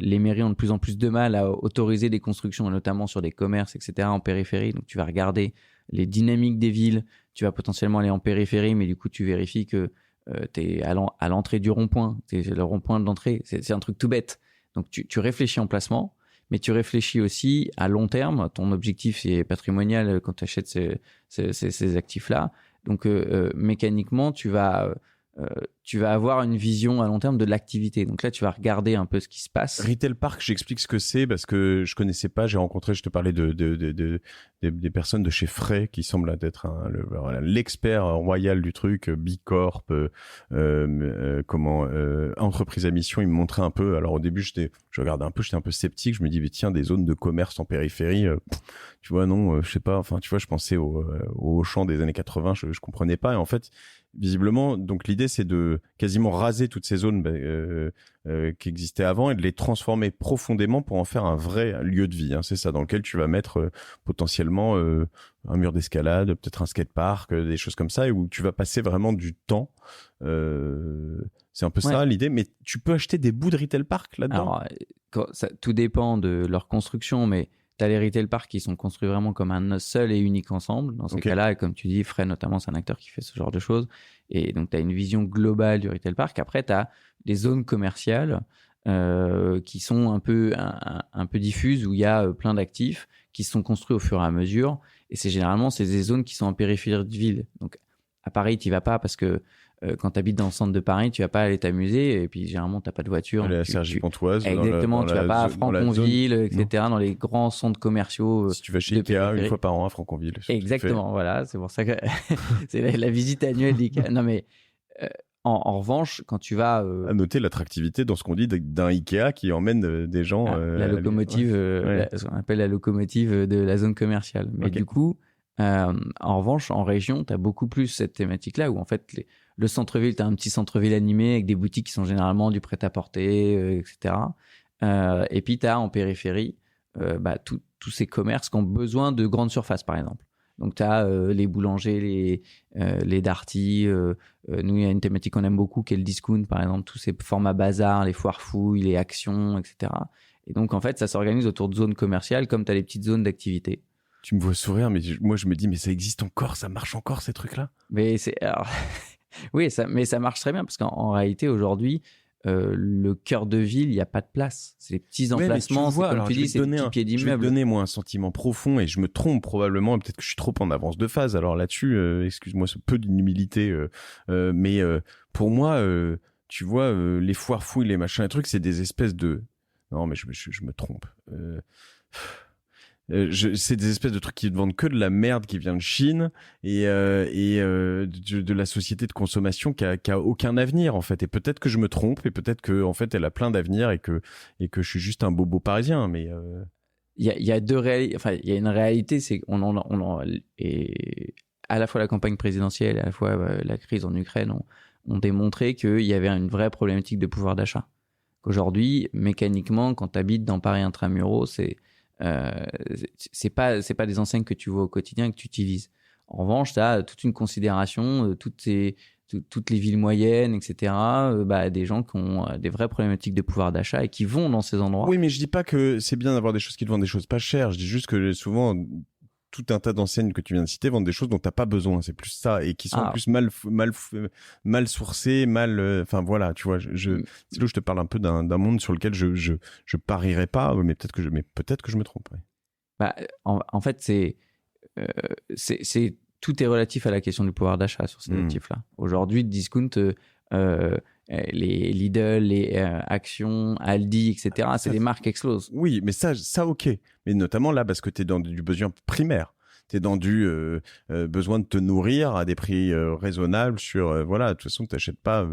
Les mairies ont de plus en plus de mal à autoriser des constructions, notamment sur des commerces, etc. en périphérie. Donc tu vas regarder les dynamiques des villes. Tu vas potentiellement aller en périphérie, mais du coup, tu vérifies que tu es à l'entrée du rond-point. C'est le rond-point de l'entrée. C'est un truc tout bête. Donc, tu réfléchis en placement, mais tu réfléchis aussi à long terme. Ton objectif, c'est patrimonial quand tu achètes ces actifs-là. Donc, mécaniquement, tu vas tu vas avoir une vision à long terme de l'activité. Donc là, tu vas regarder un peu ce qui se passe. Retail Park, j'explique ce que c'est parce que je connaissais pas. J'ai rencontré, je te parlais des personnes de chez Frey qui semblent être l'expert royal du truc, Bicorp, entreprise à mission. Ils me montraient un peu. Alors au début, je regardais un peu, j'étais un peu sceptique. Je me dis, mais tiens, des zones de commerce en périphérie, tu vois, non, je sais pas. Enfin, tu vois, je pensais au champ des années 80, je comprenais pas. Et en fait, visiblement, donc l'idée c'est de quasiment raser toutes ces zones qui existaient avant et de les transformer profondément pour en faire un vrai lieu de vie. Hein. C'est ça, dans lequel tu vas mettre potentiellement un mur d'escalade, peut-être un skatepark, des choses comme ça, et où tu vas passer vraiment du temps. C'est un peu ça l'idée, mais tu peux acheter des bouts de retail park là-dedans. Alors, tout dépend de leur construction, mais tu as les retail parks qui sont construits vraiment comme un seul et unique ensemble. Dans ces cas-là, et comme tu dis, Frey notamment, c'est un acteur qui fait ce genre de choses. Et donc, tu as une vision globale du retail park. Après, tu as les zones commerciales qui sont un peu diffuses, où il y a plein d'actifs qui sont construits au fur et à mesure. Et c'est des zones qui sont en périphérie de ville. Donc, à Paris, tu n'y vas pas parce que quand tu habites dans le centre de Paris, tu vas pas aller t'amuser, et puis généralement tu n'as pas de voiture. Aller à Cergy-Pontoise. Exactement, tu vas pas à Franconville, etc., dans les grands centres commerciaux. Si tu vas chez Ikea une fois par an à Franconville. Exactement, voilà, c'est pour ça que c'est la visite annuelle d'Ikea. Non mais en revanche, quand tu vas... À noter l'attractivité dans ce qu'on dit d'un Ikea qui emmène des gens... la locomotive, ce qu'on appelle la locomotive de la zone commerciale. Mais du coup, en revanche, en région, tu as beaucoup plus cette thématique-là où en fait... Le centre-ville, tu as un petit centre-ville animé avec des boutiques qui sont généralement du prêt-à-porter, etc. Et puis, tu as en périphérie tous ces commerces qui ont besoin de grandes surfaces, par exemple. Donc, tu as les boulangers, les Darty. Nous, il y a une thématique qu'on aime beaucoup qui est le discount, par exemple. Tous ces formats bazar, les foires fouilles, les actions, etc. Et donc, en fait, ça s'organise autour de zones commerciales comme tu as les petites zones d'activité. Tu me vois sourire, mais moi, je me dis, mais ça existe encore, ça marche encore, ces trucs-là? Mais c'est... Alors... Oui, mais ça marche très bien parce qu'en réalité, aujourd'hui, le cœur de ville, il n'y a pas de place. C'est les petits emplacements, comme tu dis, c'est des petits pieds d'immeuble. Je vais te donner, moi, un sentiment profond, et je me trompe probablement, et peut-être que je suis trop en avance de phase. Alors là-dessus, excuse-moi ce peu d'humilité, mais pour moi, tu vois, les foires fouilles, les machins, les trucs, c'est des espèces de... Non, mais je me trompe. C'est des espèces de trucs qui ne vendent que de la merde qui vient de Chine et de la société de consommation qui a aucun avenir en fait. Et peut-être que je me trompe, et peut-être que en fait elle a plein d'avenir, et que je suis juste un bobo parisien. Mais il y a deux réalités. Enfin, il y a une réalité, c'est et à la fois la campagne présidentielle et à la fois la crise en Ukraine ont démontré qu'il y avait une vraie problématique de pouvoir d'achat. Aujourd'hui, mécaniquement, quand tu habites dans Paris intramuros, c'est pas des enseignes que tu vois au quotidien, que tu utilises. En revanche, tu as toute une considération, toutes les villes moyennes, etc., des gens qui ont des vraies problématiques de pouvoir d'achat et qui vont dans ces endroits. Oui, mais je dis pas que c'est bien d'avoir des choses qui te vendent des choses pas chères. Je dis juste que souvent, tout un tas d'enseignes que tu viens de citer vendent des choses dont t'as pas besoin. C'est plus ça, et qui sont plus mal sourcées, enfin voilà, tu vois. C'est là où je te parle un peu d'un monde sur lequel je parierais pas, mais peut-être que je me trompe. Ouais. En fait, c'est tout est relatif à la question du pouvoir d'achat sur ces actifs-là. Aujourd'hui, discount, les Lidl, les Action, Aldi, etc. C'est des marques explosent. Oui, mais ça ok. Mais notamment là, parce que tu es dans du besoin primaire. Tu es dans du besoin de te nourrir à des prix raisonnables sur... voilà, de toute façon, tu n'achètes pas,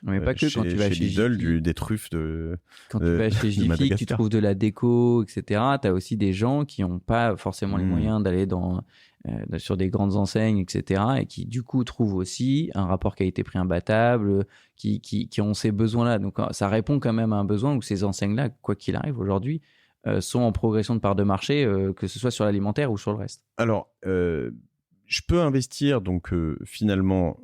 mais pas que quand tu vas chez Lidl des truffes de... Quand tu vas chez Jiffy, tu trouves de la déco, etc. Tu as aussi des gens qui n'ont pas forcément les moyens d'aller sur des grandes enseignes, etc. et qui, du coup, trouvent aussi un rapport qualité-prix imbattable, qui ont ces besoins-là. Donc, ça répond quand même à un besoin où ces enseignes-là, quoi qu'il arrive aujourd'hui, sont en progression de part de marché, que ce soit sur l'alimentaire ou sur le reste. Alors, je peux investir donc finalement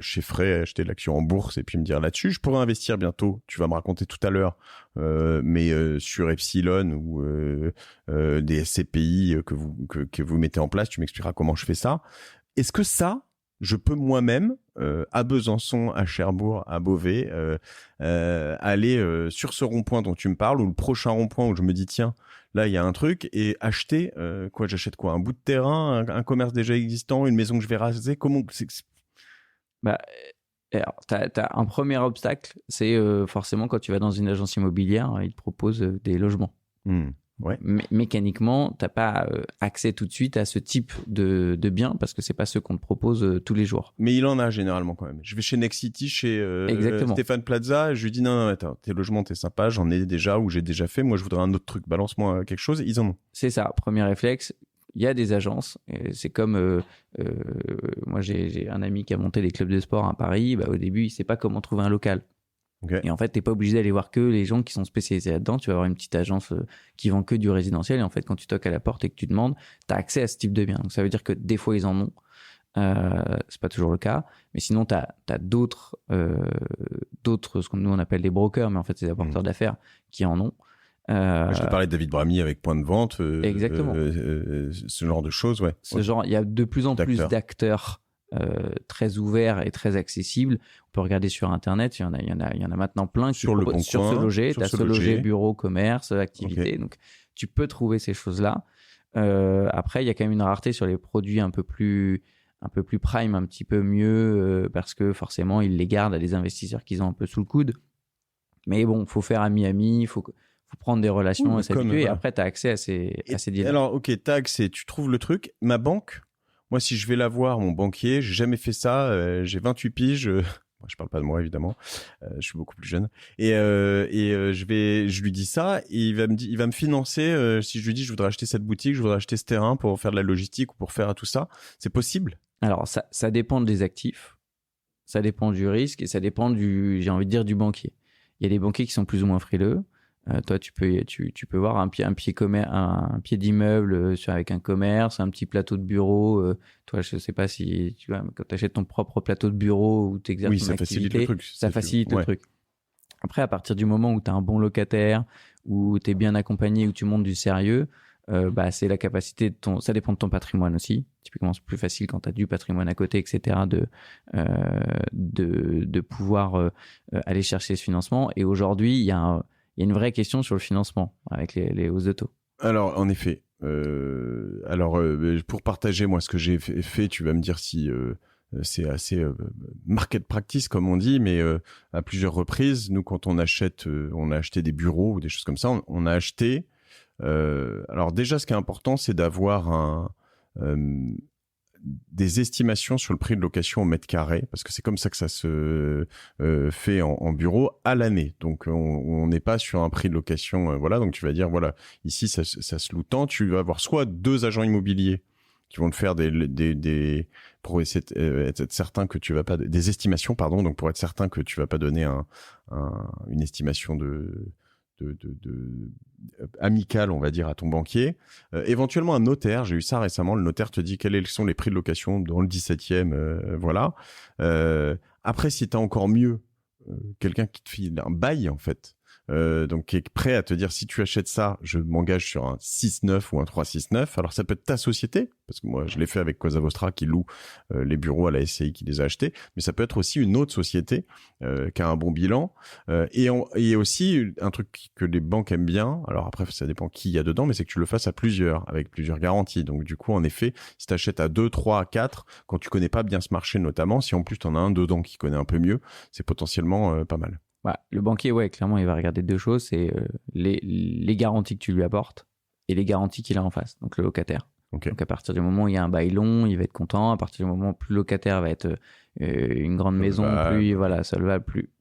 chez Frey, acheter l'action en bourse et puis me dire là-dessus. Je pourrais investir bientôt, tu vas me raconter tout à l'heure, mais sur Epsilon ou des SCPI que vous mettez en place. Tu m'expliqueras comment je fais ça. Est-ce que ça, je peux moi-même, à Besançon, à Cherbourg, à Beauvais, aller sur ce rond-point dont tu me parles, ou le prochain rond-point où je me dis tiens, là il y a un truc, et acheter j'achète quoi, un bout de terrain, un commerce déjà existant, une maison que je vais raser, comment Alors, t'as un premier obstacle, c'est forcément quand tu vas dans une agence immobilière, ils te proposent des logements. Ouais. Mécaniquement, t'as pas accès tout de suite à ce type de biens parce que c'est pas ceux qu'on te propose tous les jours. Mais il en a généralement quand même. Je vais chez Nexity, chez Stéphane Plaza, et je lui dis non, attends, tes logements, t'es sympa, j'en ai déjà ou j'ai déjà fait. Moi, je voudrais un autre truc. Balance-moi quelque chose. Ils en ont. C'est ça. Premier réflexe. Il y a des agences. C'est comme moi, j'ai un ami qui a monté des clubs de sport à Paris. Bah, au début, il sait pas comment trouver un local. Okay. Et en fait, t'es pas obligé d'aller voir que les gens qui sont spécialisés là-dedans. Tu vas avoir une petite agence qui vend que du résidentiel. Et en fait, quand tu toques à la porte et que tu demandes, t'as accès à ce type de bien. Donc, ça veut dire que des fois, ils en ont. C'est pas toujours le cas. Mais sinon, t'as d'autres, ce que nous, on appelle des brokers. Mais en fait, c'est des apporteurs d'affaires qui en ont. Je te parlais de David Bramy avec Point de Vente. Exactement. Ce genre de choses, ouais. Genre, il y a de plus en plus d'acteurs très ouverts et très accessibles. On peut regarder sur Internet, il y en a maintenant plein qui sur le bon sur coin, Se Loger, t'as Se Loger, bureau, commerce, activité. Okay. Donc, tu peux trouver ces choses-là. Après, il y a quand même une rareté sur les produits un peu plus prime, un petit peu mieux, parce que forcément, ils les gardent à des investisseurs qu'ils ont un peu sous le coude. Mais bon, faut faire ami-ami, faut prendre des relations et s'habituer. Et après, tu as accès à ces deals. Alors, ok, tu as accès, tu trouves le truc. Ma banque, moi, si je vais la voir, mon banquier, j'ai jamais fait ça. J'ai 28 piges. Moi, je parle pas de moi, évidemment. Je suis beaucoup plus jeune. Et je lui dis ça. Et il va me financer. Si je lui dis, je voudrais acheter cette boutique, je voudrais acheter ce terrain pour faire de la logistique ou pour faire tout ça. C'est possible? Alors, ça dépend des actifs. Ça dépend du risque et ça dépend j'ai envie de dire, du banquier. Il y a des banquiers qui sont plus ou moins frileux. Toi, tu peux voir un pied d'immeuble avec un commerce, un petit plateau de bureau. Toi, je sais pas si tu vois, quand tu achètes ton propre plateau de bureau ou tu exerces ton activité, ça facilite le truc. Après, à partir du moment où tu as un bon locataire, où tu es bien accompagné, où tu montes du sérieux, c'est la capacité ça dépend de ton patrimoine aussi. Typiquement, c'est plus facile quand tu as du patrimoine à côté, etc., de pouvoir aller chercher ce financement. Et aujourd'hui, il y a une vraie question sur le financement avec les hausses de taux. Alors, en effet. Pour partager, moi, ce que j'ai fait, tu vas me dire si c'est assez market practice, comme on dit, mais à plusieurs reprises, nous, quand on a acheté des bureaux ou des choses comme ça, on a acheté... alors déjà, ce qui est important, c'est d'avoir des estimations sur le prix de location au mètre carré, parce que c'est comme ça que ça se fait en bureau à l'année. Donc, on n'est pas sur un prix de location. Voilà, donc tu vas dire, voilà, ici, ça se loue tant. Tu vas avoir soit 2 agents immobiliers qui vont te faire pour essayer d'être certain que tu vas pas... Des estimations, pardon, donc pour être certain que tu vas pas donner une estimation amical, on va dire, à ton banquier. Éventuellement un notaire, j'ai eu ça récemment, le notaire te dit quels sont les prix de location dans le 17e, voilà. Après, si tu as encore mieux, quelqu'un qui te file un bail, en fait, donc qui est prêt à te dire si tu achètes ça, je m'engage sur un 6-9 ou un 3-6-9. Alors ça peut être ta société, parce que moi je l'ai fait avec Cosa Vostra qui loue les bureaux à la SCI qui les a achetés, mais ça peut être aussi une autre société qui a un bon bilan. Et aussi un truc que les banques aiment bien, alors après ça dépend qui il y a dedans, mais c'est que tu le fasses à plusieurs, avec plusieurs garanties. Donc du coup, en effet, si tu achètes à 2, 3, à 4, quand tu connais pas bien ce marché notamment, si en plus tu en as un dedans qui connaît un peu mieux, c'est potentiellement pas mal. Bah, le banquier, clairement, il va regarder 2 choses, c'est les garanties que tu lui apportes et les garanties qu'il a en face, donc le locataire. Okay. Donc à partir du moment où il y a un bail long, il va être content. À partir du moment où plus le locataire va être une grande maison,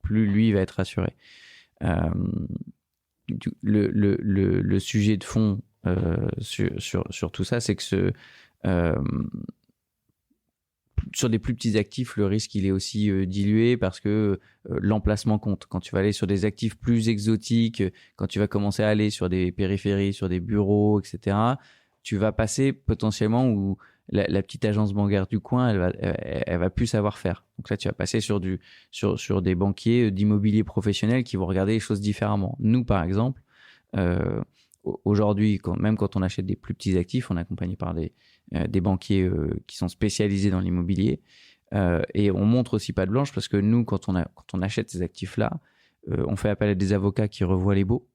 plus lui va être rassuré. Le sujet de fond sur tout ça, c'est que sur des plus petits actifs, le risque il est aussi dilué parce que l'emplacement compte. Quand tu vas aller sur des actifs plus exotiques, quand tu vas commencer à aller sur des périphéries, sur des bureaux, etc., tu vas passer potentiellement où la petite agence bancaire du coin, elle va plus savoir faire. Donc là, tu vas passer sur des banquiers d'immobilier professionnel qui vont regarder les choses différemment. Nous, par exemple, aujourd'hui, même quand on achète des plus petits actifs, on est accompagné par des banquiers qui sont spécialisés dans l'immobilier, et on montre aussi patte blanche parce que nous, quand on achète ces actifs-là, on fait appel à des avocats qui revoient les baux.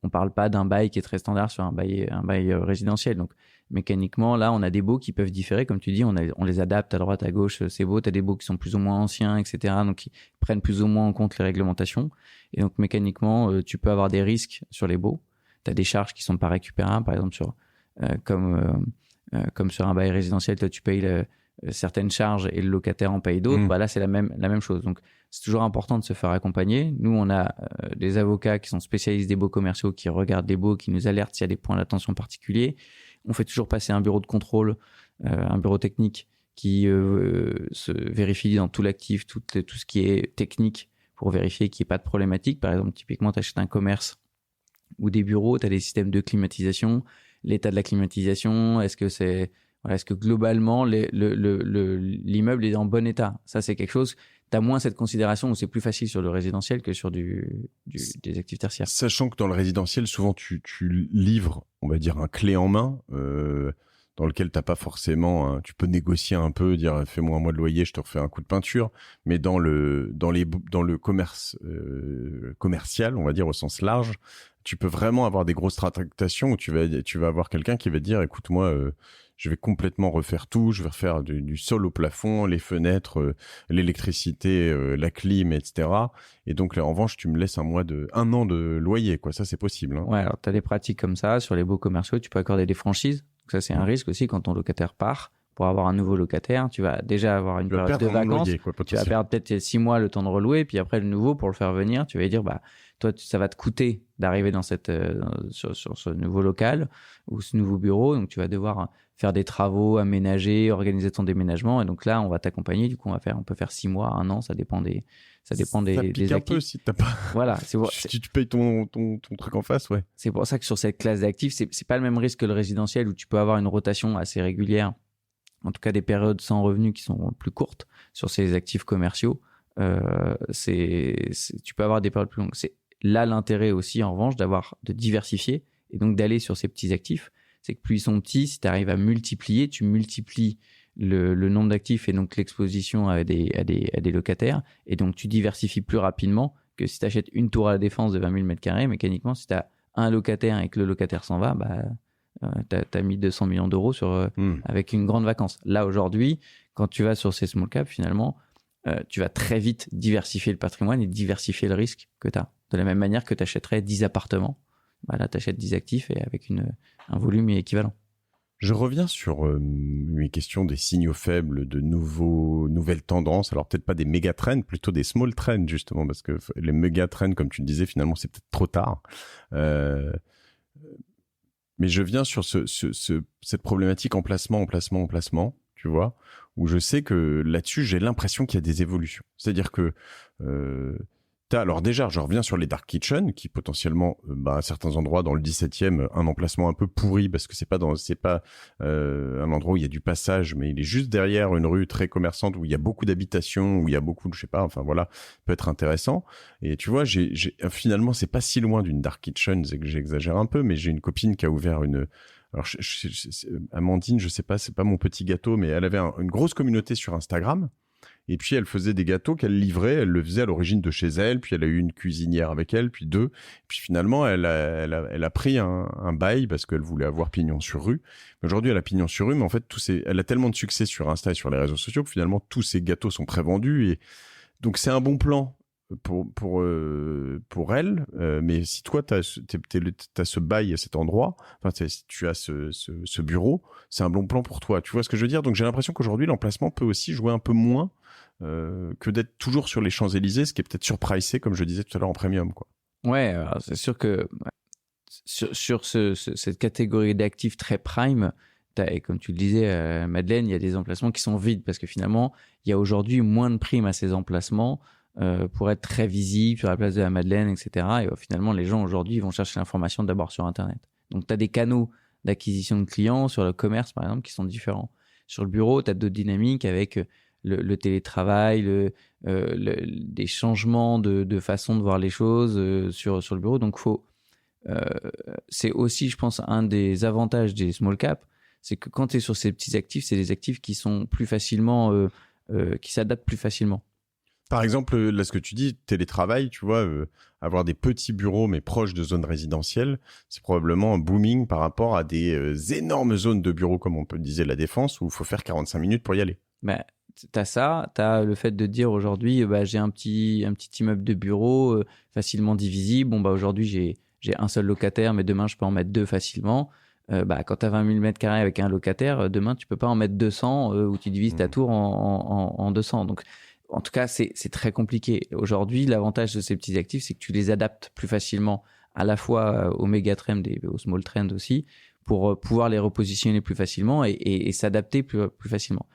On parle pas d'un bail qui est très standard sur un bail résidentiel. Donc, mécaniquement, là, on a des baux qui peuvent différer. Comme tu dis, on les adapte à droite, à gauche, ces baux. Tu as des baux qui sont plus ou moins anciens, etc. Donc, qui prennent plus ou moins en compte les réglementations. Et donc, mécaniquement, tu peux avoir des risques sur les baux. Tu as des charges qui sont pas récupérables. Par exemple, comme sur un bail résidentiel, toi, tu payes certaines charges et le locataire en paye d'autres. Là, c'est la même chose. Donc, c'est toujours important de se faire accompagner. Nous, on a des avocats qui sont spécialistes des baux commerciaux, qui regardent les baux, qui nous alertent s'il y a des points d'attention particuliers. On fait toujours passer un bureau de contrôle, un bureau technique qui se vérifie dans tout l'actif, tout ce qui est technique pour vérifier qu'il n'y ait pas de problématique. Par exemple, typiquement, tu achètes un commerce ou des bureaux, tu as des systèmes de climatisation. L'état de la climatisation, est-ce que globalement l'immeuble est en bon état? Ça, c'est quelque chose, tu as moins cette considération où c'est plus facile sur le résidentiel que sur des actifs tertiaires. Sachant que dans le résidentiel, souvent tu livres, on va dire, un clé en main dans lequel t'as pas forcément, tu peux négocier un peu, dire fais-moi un mois de loyer, je te refais un coup de peinture, mais dans le commerce commercial, on va dire au sens large, tu peux vraiment avoir des grosses tractations où tu vas avoir quelqu'un qui va te dire écoute moi je vais complètement refaire tout, je vais refaire du sol au plafond, les fenêtres, l'électricité, la clim, etc. Et donc là, en revanche, tu me laisses un an de loyer, quoi. Ça, c'est possible. Hein. Ouais, alors tu as des pratiques comme ça. Sur les baux commerciaux, tu peux accorder des franchises. Donc ça, c'est un risque aussi quand ton locataire part. Pour avoir un nouveau locataire, tu vas déjà avoir une période de vacances. Loyer, quoi, tu vas perdre peut-être 6 mois le temps de relouer. Puis après, le nouveau, pour le faire venir, tu vas lui dire, toi, ça va te coûter d'arriver dans sur ce nouveau local ou ce nouveau bureau. Donc, tu vas devoir faire des travaux, aménager, organiser ton déménagement. Et donc là, on va t'accompagner. Du coup, on peut faire 6 mois, 1 an. Ça dépend des actifs. Un peu si t'as pas. Voilà. Si tu payes ton truc en face, ouais. C'est pour ça que sur cette classe d'actifs, c'est pas le même risque que le résidentiel où tu peux avoir une rotation assez régulière. En tout cas, des périodes sans revenus qui sont plus courtes sur ces actifs commerciaux. Tu peux avoir des périodes plus longues. C'est là l'intérêt aussi, en revanche, de diversifier et donc d'aller sur ces petits actifs. C'est que plus ils sont petits, si tu arrives à multiplier, tu multiplies le nombre d'actifs et donc l'exposition à des locataires. Et donc, tu diversifies plus rapidement que si tu achètes une tour à la Défense de 20 000 m². Mécaniquement, si tu as un locataire et que le locataire s'en va, t'as mis 200 millions d'euros avec une grande vacance. Là, aujourd'hui, quand tu vas sur ces small caps, finalement, tu vas très vite diversifier le patrimoine et diversifier le risque que tu as. De la même manière que tu achèterais 10 appartements. Là, tu achètes 10 actifs et avec un volume équivalent. Je reviens sur mes questions des signaux faibles, de nouvelles tendances. Alors, peut-être pas des méga trends, plutôt des small trends, justement, parce que les méga trends, comme tu le disais, finalement, c'est peut-être trop tard. Mais je viens sur cette problématique emplacement, tu vois, où je sais que là-dessus, j'ai l'impression qu'il y a des évolutions. C'est-à-dire que alors déjà, je reviens sur les dark kitchens qui potentiellement, à certains endroits dans le 17e, un emplacement un peu pourri parce que c'est pas un endroit où il y a du passage, mais il est juste derrière une rue très commerçante où il y a beaucoup d'habitations, où il y a beaucoup de, je sais pas, enfin voilà, peut être intéressant. Et tu vois, finalement, c'est pas si loin d'une dark kitchen, c'est que j'exagère un peu, mais j'ai une copine qui a ouvert alors Amandine, je sais pas, c'est pas mon petit gâteau, mais elle avait une grosse communauté sur Instagram. Et puis, elle faisait des gâteaux qu'elle livrait. Elle le faisait à l'origine de chez elle. Puis, elle a eu une cuisinière avec elle, puis 2. Puis, finalement, elle a pris un bail parce qu'elle voulait avoir pignon sur rue. Mais aujourd'hui, elle a pignon sur rue. Mais en fait, elle a tellement de succès sur Insta et sur les réseaux sociaux que finalement, tous ces gâteaux sont prévendus. Et donc, c'est un bon plan pour elle. Mais si toi, t'as ce bail à cet endroit, enfin, si tu as ce bureau, c'est un bon plan pour toi. Tu vois ce que je veux dire? Donc, j'ai l'impression qu'aujourd'hui, l'emplacement peut aussi jouer un peu moins que d'être toujours sur les Champs-Élysées, ce qui est peut-être surpricé, comme je disais tout à l'heure, en premium, quoi. Ouais, alors c'est sûr que sur cette catégorie d'actifs très prime, et comme tu le disais, Madeleine, il y a des emplacements qui sont vides parce que finalement, il y a aujourd'hui moins de primes à ces emplacements pour être très visibles sur la place de la Madeleine, etc. Et finalement, les gens aujourd'hui vont chercher l'information d'abord sur Internet. Donc, tu as des canaux d'acquisition de clients sur le commerce, par exemple, qui sont différents. Sur le bureau, tu as d'autres dynamiques avec le télétravail, des changements de façon de voir les choses sur le bureau. Donc, c'est aussi, je pense, un des avantages des small caps, c'est que quand tu es sur ces petits actifs, c'est des actifs qui sont plus facilement, qui s'adaptent plus facilement. Par exemple, là, ce que tu dis, télétravail, tu vois, avoir des petits bureaux mais proches de zones résidentielles, c'est probablement un booming par rapport à des énormes zones de bureaux, comme on peut dire la Défense, où il faut faire 45 minutes pour y aller. Bah, t'as ça, t'as le fait de dire aujourd'hui, j'ai un petit immeuble de bureau facilement divisible. Bon, aujourd'hui, j'ai un seul locataire, mais demain, je peux en mettre 2 facilement. Quand tu as 20 000 m² avec un locataire, demain, tu peux pas en mettre 200 où tu divises ta tour en 200. Donc, en tout cas, c'est très compliqué. Aujourd'hui, l'avantage de ces petits actifs, c'est que tu les adaptes plus facilement à la fois aux méga trends et aux small trends aussi pour pouvoir les repositionner plus facilement et s'adapter plus facilement.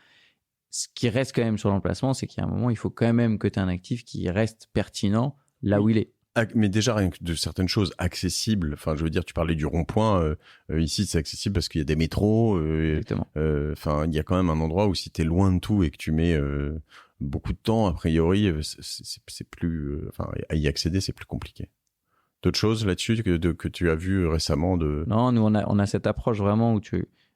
Ce qui reste quand même sur l'emplacement, c'est qu'il y a un moment, il faut quand même que tu aies un actif qui reste pertinent là où il est. Mais déjà, rien que de certaines choses accessibles. Enfin, je veux dire, tu parlais du rond-point. Ici, c'est accessible parce qu'il y a des métros. Exactement. Enfin, il y a quand même un endroit où si t'es loin de tout et que tu mets beaucoup de temps, a priori, c'est plus. Enfin, à y accéder, c'est plus compliqué. D'autres choses là-dessus que tu as vu récemment Non, nous, on a cette approche vraiment où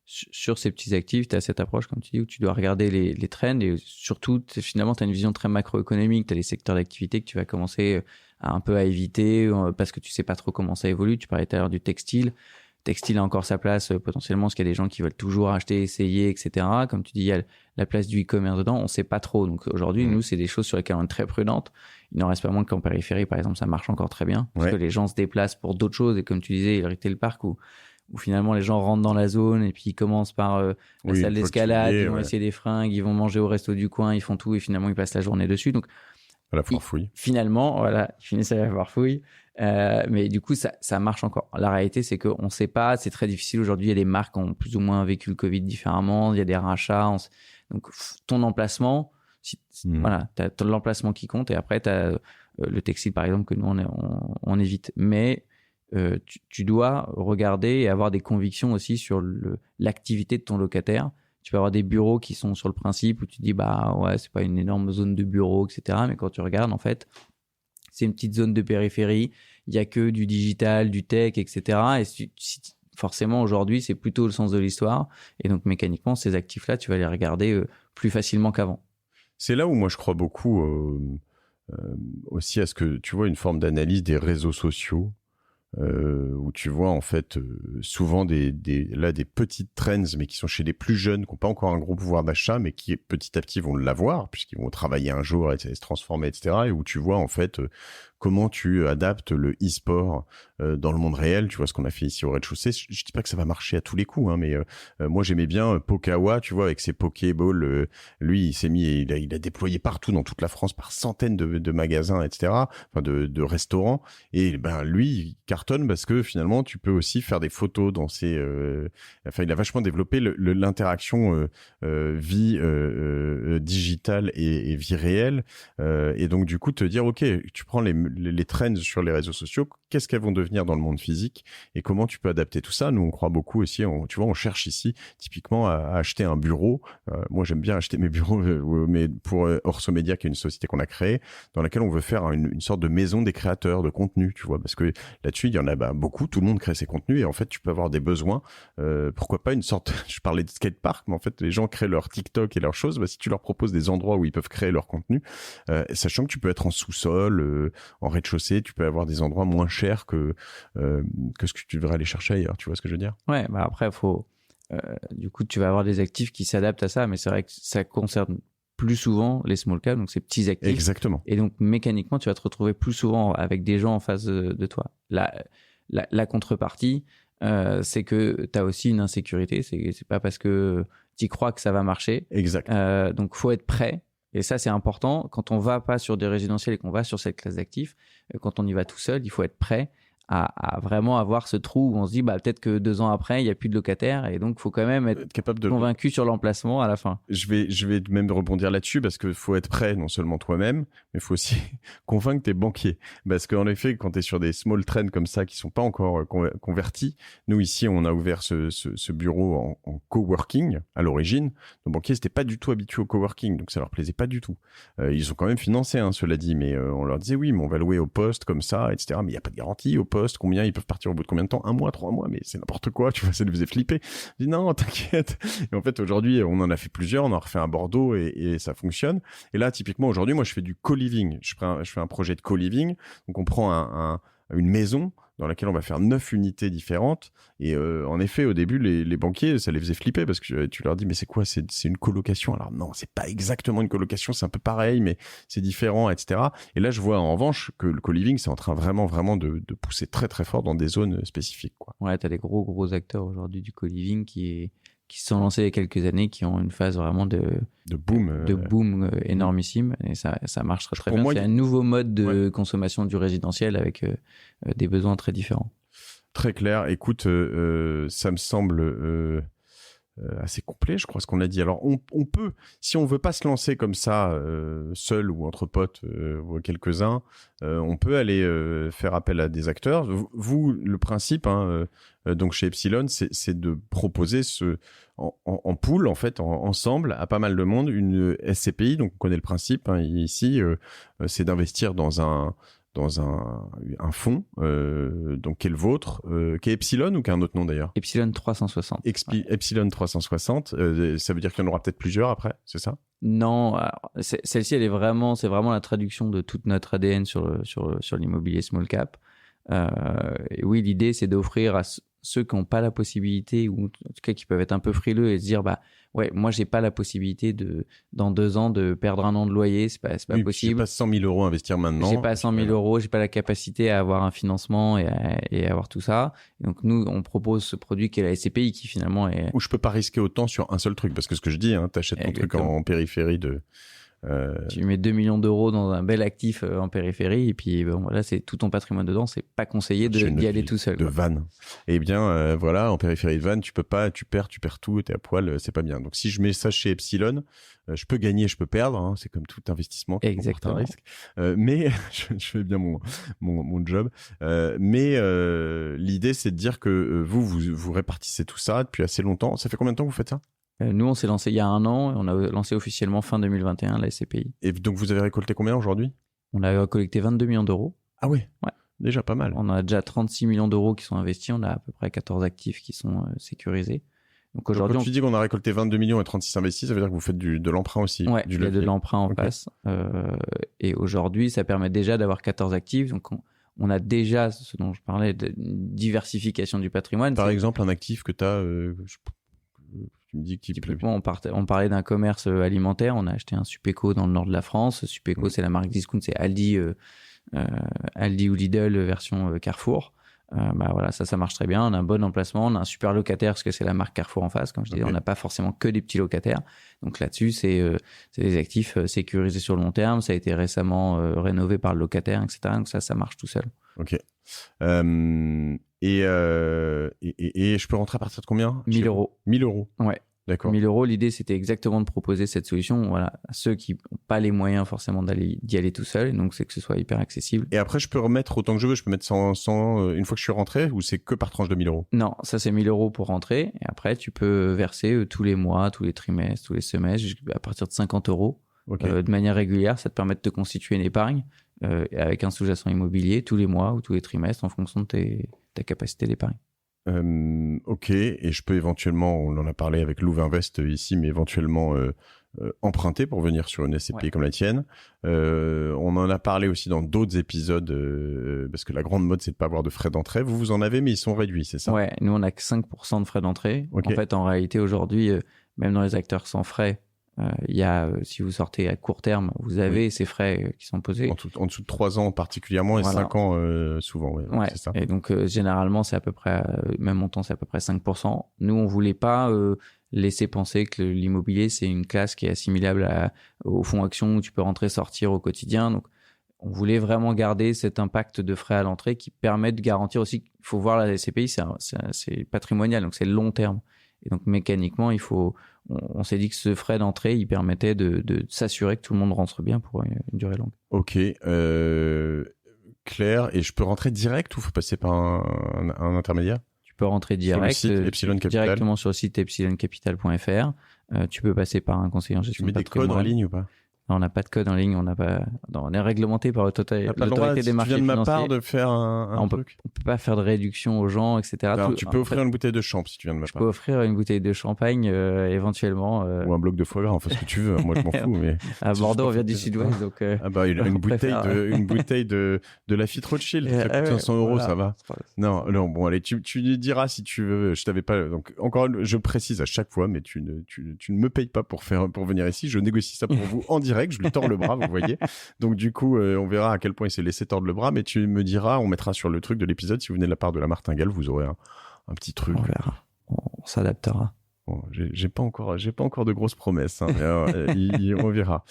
sur ces petits actifs, tu as cette approche, comme tu dis, où tu dois regarder les trends et surtout, finalement, tu as une vision très macroéconomique. Tu as des secteurs d'activité que tu vas commencer un peu à éviter parce que tu sais pas trop comment ça évolue. Tu parlais tout à l'heure du textile. Textile a encore sa place potentiellement parce qu'il y a des gens qui veulent toujours acheter, essayer, etc. Comme tu dis, il y a la place du e-commerce dedans. On sait pas trop. Donc aujourd'hui, nous, c'est des choses sur lesquelles on est très prudente. Il n'en reste pas moins qu'en périphérie, par exemple, ça marche encore très bien parce que les gens se déplacent pour d'autres choses. Et comme tu disais, il retail park où finalement les gens rentrent dans la zone et puis ils commencent par la salle d'escalade, ils vont essayer des fringues, ils vont manger au resto du coin, ils font tout et finalement ils passent la journée dessus. Donc à la foire-fouille. Finalement, voilà, ils finissent à la foire-fouille. Mais du coup, ça marche encore. La réalité, c'est qu'on ne sait pas, c'est très difficile. Aujourd'hui, il y a des marques qui ont plus ou moins vécu le Covid différemment, il y a des rachats. Donc, ton emplacement, voilà, tu as l'emplacement qui compte et après, tu as le textile, par exemple, que nous, on évite. Mais tu dois regarder et avoir des convictions aussi sur l'activité de ton locataire. Tu peux avoir des bureaux qui sont sur le principe où tu dis, c'est pas une énorme zone de bureaux, etc. Mais quand tu regardes, en fait, c'est une petite zone de périphérie. Il y a que du digital, du tech, etc. Et forcément, aujourd'hui, c'est plutôt le sens de l'histoire. Et donc, mécaniquement, ces actifs-là, tu vas les regarder plus facilement qu'avant. C'est là où moi, je crois beaucoup aussi à ce que, tu vois, une forme d'analyse des réseaux sociaux. Où tu vois en fait souvent des petites trends mais qui sont chez les plus jeunes qui n'ont pas encore un gros pouvoir d'achat mais qui petit à petit vont l'avoir puisqu'ils vont travailler un jour et se transformer, etc. Et où tu vois en fait comment tu adaptes le e-sport dans le monde réel. Tu vois ce qu'on a fait ici au rez-de-chaussée. Je dis pas que ça va marcher à tous les coups, hein, mais moi j'aimais bien Pokawa, tu vois, avec ses Pokéballs. Lui, il s'est mis, il a déployé partout dans toute la France par centaines de magasins, etc. Enfin de restaurants. Et lui, il cartonne parce que finalement, tu peux aussi faire des photos dans ses. Il a vachement développé l'interaction vie digitale et vie réelle. Et donc du coup, te dire, ok, tu prends les trends sur les réseaux sociaux, qu'est-ce qu'elles vont devenir dans le monde physique et comment tu peux adapter tout ça. Nous, on croit beaucoup aussi, tu vois, on cherche ici typiquement à acheter un bureau. Moi, j'aime bien acheter mes bureaux, mais pour Orso Media, qui est une société qu'on a créée, dans laquelle on veut faire une sorte de maison des créateurs de contenu, tu vois, parce que là-dessus, il y en a beaucoup, tout le monde crée ses contenus et en fait, tu peux avoir des besoins. Pourquoi pas une sorte, je parlais de skatepark, mais en fait, les gens créent leur TikTok et leurs choses. Si tu leur proposes des endroits où ils peuvent créer leur contenu, sachant que tu peux être en sous-sol, en rez-de-chaussée, tu peux avoir des endroits moins chers que ce que tu devrais aller chercher ailleurs. Tu vois ce que je veux dire? Ouais, après, du coup, tu vas avoir des actifs qui s'adaptent à ça, mais c'est vrai que ça concerne plus souvent les small caps, donc ces petits actifs. Exactement. Et donc, mécaniquement, tu vas te retrouver plus souvent avec des gens en face de toi. La contrepartie, c'est que tu as aussi une insécurité. C'est pas parce que tu crois que ça va marcher. Exact. Donc, faut être prêt. Et ça, c'est important. Quand on va pas sur des résidentiels et qu'on va sur cette classe d'actifs, quand on y va tout seul, il faut être prêt à vraiment avoir ce trou où on se dit peut-être que 2 ans après il y a plus de locataires et donc faut quand même être capable de convaincu sur l'emplacement à la fin. Je vais même rebondir là-dessus parce que faut être prêt non seulement toi-même mais faut aussi convaincre tes banquiers parce qu'en effet quand tu es sur des small trends comme ça qui sont pas encore convertis, nous ici on a ouvert ce bureau en coworking à l'origine. Nos banquiers n'étaient pas du tout habitués au coworking donc ça leur plaisait pas du tout. Ils ont quand même financé cela dit mais on leur disait oui mais on va louer au poste comme ça etc. mais il y a pas de garantie au poste, combien ils peuvent partir au bout de combien de temps, 1 mois, 3 mois, mais c'est n'importe quoi, tu vois, ça nous faisait flipper. Je dis non, t'inquiète. Et en fait, aujourd'hui, on en a fait plusieurs, on en a refait un Bordeaux et ça fonctionne. Et là, typiquement, aujourd'hui, moi, je fais du co-living. Je fais un projet de co-living. Donc, on prend une maison dans laquelle on va faire 9 unités différentes. Et en effet, au début, les banquiers, ça les faisait flipper parce que tu leur dis, mais c'est quoi? C'est une colocation. Alors non, c'est pas exactement une colocation, c'est un peu pareil, mais c'est différent, etc. Et là, je vois en revanche que le co-living, c'est en train vraiment de pousser très très fort dans des zones spécifiques, quoi. Ouais, t'as des gros acteurs aujourd'hui du co-living qui se sont lancés il y a quelques années, qui ont une phase vraiment de boom énormissime, et ça marche très bien. C'est un nouveau mode de consommation du résidentiel avec des besoins très différents. Très clair. Écoute, ça me semble assez complet, je crois, ce qu'on a dit. Alors, on peut, si on veut pas se lancer comme ça, seul ou entre potes ou quelques-uns, on peut aller faire appel à des acteurs. Vous, le principe, donc chez Epsilon, c'est de proposer en pool, en fait, ensemble, à pas mal de monde, une SCPI. Donc, on connaît le principe. Ici, c'est d'investir dans un fonds, donc qui est le vôtre, qui est Epsilon ou qui a un autre nom d'ailleurs? Epsilon 360. Epsilon 360, ça veut dire qu'il y en aura peut-être plusieurs après, c'est ça? Non, celle-ci, c'est vraiment la traduction de toute notre ADN sur l'immobilier small cap. Et oui, l'idée, c'est d'offrir à ceux qui n'ont pas la possibilité, ou en tout cas qui peuvent être un peu frileux et se dire, ouais, moi, j'ai pas la possibilité dans 2 ans de perdre 1 an de loyer, c'est pas possible. J'ai pas 100 000 euros à investir maintenant. J'ai pas 100 000 euros, j'ai pas la capacité à avoir un financement et à avoir tout ça. Et donc, nous, on propose ce produit qui est la SCPI qui finalement est... Où je peux pas risquer autant sur un seul truc, parce que ce que je dis, t'achètes ton truc en périphérie de... Tu mets 2 millions d'euros dans un bel actif en périphérie, et puis bon, voilà, c'est tout ton patrimoine dedans. C'est pas conseillé d'y aller tout seul. De Vannes. Eh bien, voilà, en périphérie de Vannes, tu perds tout, t'es à poil, c'est pas bien. Donc, si je mets ça chez Epsilon, je peux gagner, je peux perdre. C'est comme tout investissement. Exactement. Un risque. Mais je fais bien mon job. Mais l'idée, c'est de dire que vous répartissez tout ça depuis assez longtemps. Ça fait combien de temps que vous faites ça? Nous, on s'est lancé il y a 1 an, et on a lancé officiellement fin 2021 la SCPI. Et donc, vous avez récolté combien aujourd'hui? On a collecté 22 millions d'euros. Ah ouais. Déjà pas mal. On a déjà 36 millions d'euros qui sont investis. On a à peu près 14 actifs qui sont sécurisés. Donc aujourd'hui, quand tu dis qu'on a récolté 22 millions et 36 investis, ça veut dire que vous faites de l'emprunt aussi? Ouais, il y a de l'emprunt en face. Et aujourd'hui, ça permet déjà d'avoir 14 actifs. Donc on a déjà ce dont je parlais, de diversification du patrimoine. Par exemple, un actif que tu as... Tu me dis que typiquement, on parlait d'un commerce alimentaire. On a acheté un Supéco dans le nord de la France. Supéco, c'est la marque discount, c'est Aldi ou Lidl version Carrefour. Voilà, ça marche très bien. On a un bon emplacement, on a un super locataire parce que c'est la marque Carrefour en face. Comme je disais, on n'a pas forcément que des petits locataires. Donc là-dessus, c'est des actifs sécurisés sur le long terme. Ça a été récemment rénové par le locataire, etc. Donc ça marche tout seul. Ok. Et je peux rentrer à partir de combien? 1 000 euros. 1 000 euros. Ouais. D'accord. 1 000 euros, l'idée, c'était exactement de proposer cette solution, voilà, à ceux qui n'ont pas les moyens forcément d'y aller tout seul. Et donc, c'est que ce soit hyper accessible. Et après, je peux remettre autant que je veux. Je peux mettre 100 une fois que je suis rentré, ou c'est que par tranche de 1 000 euros? Non, ça, c'est 1 000 euros pour rentrer. Et après, tu peux verser tous les mois, tous les trimestres, tous les semestres, à partir de 50 euros. Okay. De manière régulière. Ça te permet de te constituer une épargne avec un sous-jacent immobilier tous les mois ou tous les trimestres en fonction de ta capacité d'épargne. Ok, et je peux éventuellement, on en a parlé avec Louvre Invest ici, mais éventuellement emprunter pour venir sur une SCPI comme la tienne. On en a parlé aussi dans d'autres épisodes, parce que la grande mode, c'est de pas avoir de frais d'entrée. Vous en avez, mais ils sont réduits, c'est ça? Ouais, nous on a que 5% de frais d'entrée. Okay. En fait, en réalité, aujourd'hui, même dans les acteurs sans frais, il y a, si vous sortez à court terme, vous avez ces frais qui sont posés. En dessous de 3 ans particulièrement, et 5 ans souvent. Ouais, c'est ça. Et donc généralement, c'est à peu près, même montant, c'est à peu près 5%. Nous, on voulait pas laisser penser que l'immobilier, c'est une classe qui est assimilable au fonds action où tu peux rentrer, sortir au quotidien. Donc, on voulait vraiment garder cet impact de frais à l'entrée qui permet de garantir aussi qu'il faut voir la SCPI, c'est patrimonial, donc c'est long terme. Et donc mécaniquement, on s'est dit que ce frais d'entrée, il permettait de s'assurer que tout le monde rentre bien pour une durée longue. Ok, clair. Et je peux rentrer direct ou faut passer par un intermédiaire? Tu peux rentrer direct, sur le site Epsilon Capital. Directement sur le site epsiloncapital.fr. Tu peux passer par un conseiller en gestion de patrimoine. Tu mets des codes en ligne ou pas? On n'a pas de code en ligne, on est réglementé par l'autorité des marchés financiers. Tu viens de ma part de faire un truc. On peut pas faire de réduction aux gens, etc. Alors, tu peux offrir une bouteille de champ si tu viens de ma part. Je peux offrir une bouteille de champagne éventuellement. Ou un bloc de foie gras, enfin ce que tu veux. Moi je m'en fous. Mais à Bordeaux, on vient du Sud-Ouest, donc. Une bouteille de Lafite Rothschild, ça coûte 500 €, voilà, ça va. Non, bon, allez, tu diras si tu veux. Je t'avais pas. Donc encore, je précise à chaque fois, mais tu ne me payes pas pour venir ici. Je négocie ça pour vous en direct. Je lui tords le bras, vous voyez. Donc du coup, on verra à quel point il s'est laissé tordre le bras, mais tu me diras, on mettra sur le truc de l'épisode, si vous venez de la part de la martingale, vous aurez un petit truc. On verra, on s'adaptera. Bon, j'ai pas encore de grosses promesses, hein, mais alors, on verra.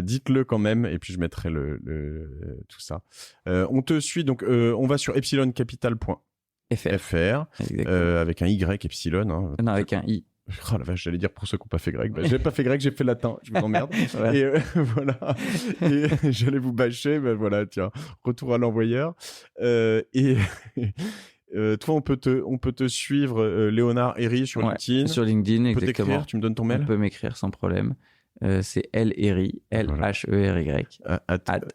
Dites-le quand même, et puis je mettrai tout ça. On te suit, donc on va sur epsiloncapital.fr avec un Y epsilon. Hein. Non, avec un I. Oh la vache, j'allais dire pour ceux qui n'ont pas fait grec. J'ai pas fait grec, j'ai fait latin. Je vous emmerde. Ouais. Et voilà. Et j'allais vous bâcher. Ben voilà, tiens, retour à l'envoyeur. Et toi, on peut te suivre, Léonard Herry sur LinkedIn. Sur LinkedIn, exactement. On peut t'écrire, tu me donnes ton mail. On peut m'écrire sans problème. C'est Lhery, Lhery,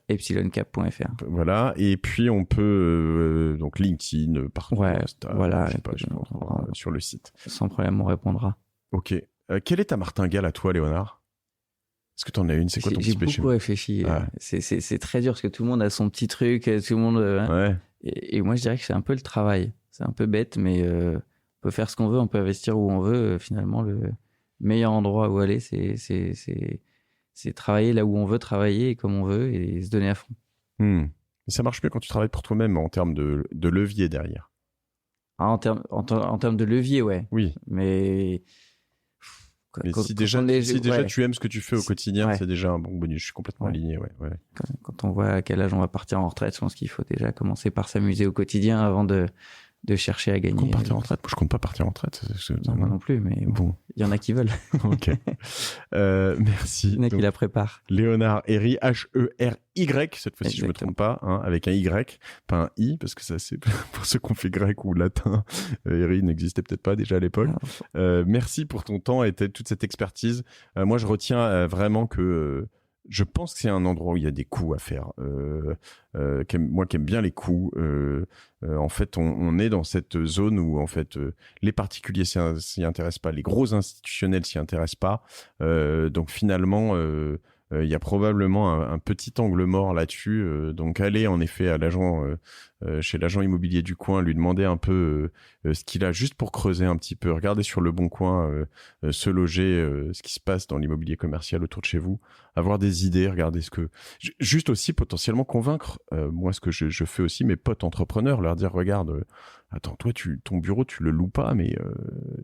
@epsiloncap.fr. Voilà. Et puis, on peut, donc, LinkedIn, partout. Voilà. Sur le site. Sans problème, on répondra. Ok. Quelle est ta martingale à toi, Léonard? Est-ce que tu en as une? C'est quoi ton petit péché? J'ai beaucoup réfléchi. Ouais. C'est très dur parce que tout le monde a son petit truc, tout le monde. Ouais. Et moi, je dirais que c'est un peu le travail. C'est un peu bête, mais on peut faire ce qu'on veut, on peut investir où on veut. Finalement, le meilleur endroit où aller, c'est travailler là où on veut travailler et comme on veut et se donner à fond. Mais ça marche mieux quand tu travailles pour toi-même en termes de levier derrière. En termes de levier, ouais. Oui. Mais si déjà tu aimes ce que tu fais au quotidien, c'est déjà un bon bonus. Je suis complètement aligné. Ouais. Quand on voit à quel âge on va partir en retraite, je pense qu'il faut déjà commencer par s'amuser au quotidien avant de chercher à gagner. Partir en retraite? Je compte pas partir en retraite. Non, moi non plus, mais bon. Il y en a qui veulent. Ok. Merci. Il y en a qui la préparent. Léonard Herry, H-E-R-Y, cette fois-ci je me trompe pas, hein, avec un Y, pas un I, parce que ça c'est pour ceux qui ont fait grec ou latin. Herry n'existait peut-être pas déjà à l'époque. Merci pour ton temps et toute cette expertise. Moi je retiens vraiment que je pense que c'est un endroit où il y a des coups à faire. Moi qui aime bien les coups, en fait, on est dans cette zone où en fait les particuliers s'y intéressent pas, les gros institutionnels s'y intéressent pas. Donc finalement, il y a probablement un petit angle mort là-dessus. Donc allez en effet à chez l'agent immobilier du coin, lui demander un peu ce qu'il a juste pour creuser un petit peu. Regardez sur le Bon Coin, se loger, ce qui se passe dans l'immobilier commercial autour de chez vous. Avoir des idées, regarder juste aussi potentiellement convaincre. Moi, ce que je fais aussi, mes potes entrepreneurs, leur dire regarde, attends, toi, ton bureau, tu le loues pas, mais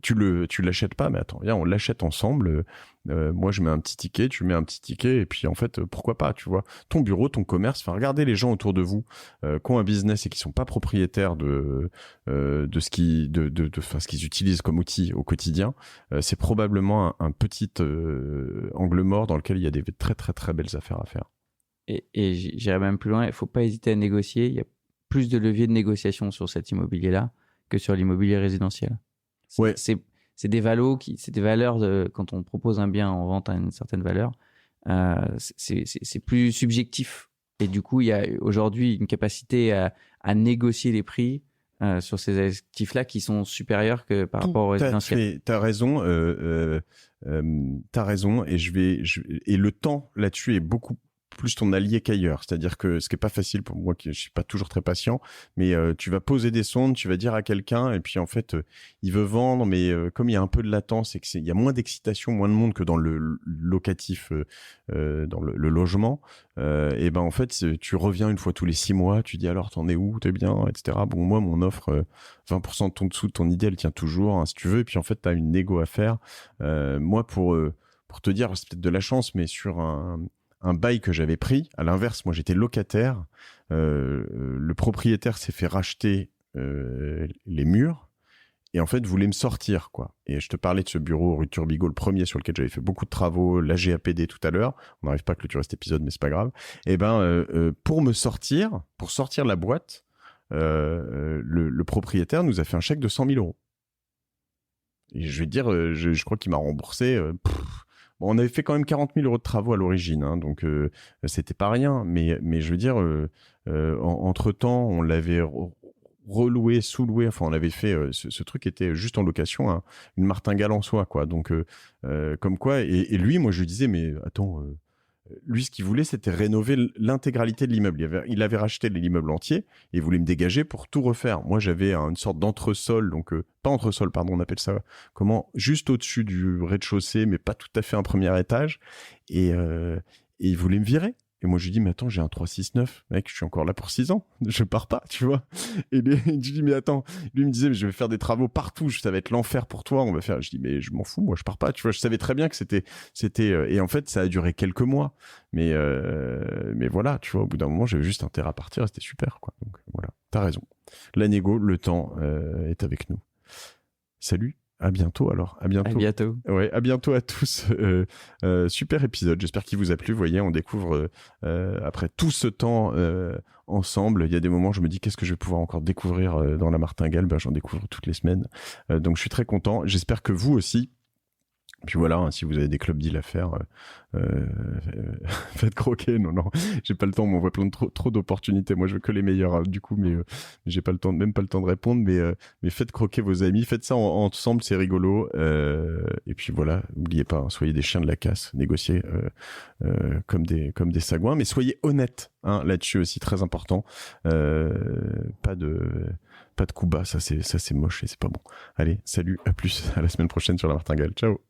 tu l'achètes pas, mais attends, viens, on l'achète ensemble. Moi, je mets un petit ticket, tu mets un petit ticket, et puis en fait, pourquoi pas, tu vois, ton bureau, ton commerce. Enfin, regardez les gens autour de vous qui ont un business et qui sont pas propriétaires de ce qu'ils utilisent comme outil au quotidien. C'est probablement un petit angle mort dans lequel il y a des très très très belles affaires à faire. Et j'irais même plus loin. Il faut pas hésiter à négocier. Il y a plus de leviers de négociation sur cet immobilier-là que sur l'immobilier résidentiel. C'est des valeurs quand on propose un bien en vente à une certaine valeur, c'est plus subjectif. Et du coup, il y a aujourd'hui une capacité à négocier les prix sur ces actifs-là qui sont supérieurs que par rapport au résidentiel. T'as raison, et le temps là-dessus est beaucoup plus ton allié qu'ailleurs. C'est-à-dire que ce qui est pas facile pour moi, je suis pas toujours très patient, mais tu vas poser des sondes, tu vas dire à quelqu'un, et puis en fait, il veut vendre, mais comme il y a un peu de latence et il y a moins d'excitation, moins de monde que dans le locatif, dans le logement, et ben en fait, tu reviens une fois tous les 6 mois, tu dis alors t'en es où, t'es bien, etc. Bon, moi mon offre 20% en dessous de ton idée, elle tient toujours, hein, si tu veux, et puis en fait t'as une négo à faire. Moi pour te dire, c'est peut-être de la chance, mais sur un bail que j'avais pris, à l'inverse, moi j'étais locataire, le propriétaire s'est fait racheter les murs et en fait voulait me sortir, quoi. Et je te parlais de ce bureau rue Turbigo, le premier sur lequel j'avais fait beaucoup de travaux, la GAPD tout à l'heure, on n'arrive pas à clôturer cet épisode mais c'est pas grave, et pour sortir la boîte, le propriétaire nous a fait un chèque de 100 000 €. Et je vais te dire, je crois qu'il m'a remboursé on avait fait quand même 40 000 € de travaux à l'origine, hein, donc c'était pas rien. Mais je veux dire, entre-temps, on l'avait reloué, sous-loué. Enfin, on avait fait ce truc était juste en location, hein, une martingale en soi, quoi. Donc, comme quoi. Et lui, moi, je lui disais, mais attends. Lui, ce qu'il voulait, c'était rénover l'intégralité de l'immeuble. Il avait racheté l'immeuble entier et il voulait me dégager pour tout refaire. Moi, j'avais une sorte d'entresol, donc pas entresol, pardon, on appelle ça comment, juste au-dessus du rez-de-chaussée, mais pas tout à fait un premier étage. Et il voulait me virer. Et moi, je lui dis, mais attends, j'ai un 369. Mec, je suis encore là pour 6 ans. Je pars pas, tu vois. Et lui, je lui dis, mais attends. Lui me disait, mais je vais faire des travaux partout. Ça va être l'enfer pour toi. On va faire. Je dis, mais je m'en fous. Moi, je pars pas. Tu vois, je savais très bien que c'était, et en fait, ça a duré quelques mois. Mais voilà, tu vois, au bout d'un moment, j'avais juste intérêt à partir et c'était super, quoi. Donc, voilà. T'as raison. La négo, le temps, est avec nous. Salut. À bientôt alors. À bientôt. À bientôt. Ouais, à bientôt à tous. Super épisode. J'espère qu'il vous a plu. Vous voyez, on découvre après tout ce temps ensemble. Il y a des moments, je me dis qu'est-ce que je vais pouvoir encore découvrir dans la martingale. Ben, j'en découvre toutes les semaines. Donc je suis très content. J'espère que vous aussi. Puis voilà, hein, si vous avez des clubs deals à faire, faites croquer. Non, j'ai pas le temps. On m'envoie plein de trop d'opportunités. Moi, je veux que les meilleurs, hein, du coup, mais j'ai pas le temps, même pas le temps de répondre. Mais faites croquer vos amis, faites ça ensemble, c'est rigolo. Et puis voilà, n'oubliez pas, hein, soyez des chiens de la casse, négociez comme des sagouins, mais soyez honnêtes, hein, là-dessus aussi, très important. Pas de coups bas, ça c'est moche et c'est pas bon. Allez, salut, à plus, à la semaine prochaine sur la martingale. Ciao.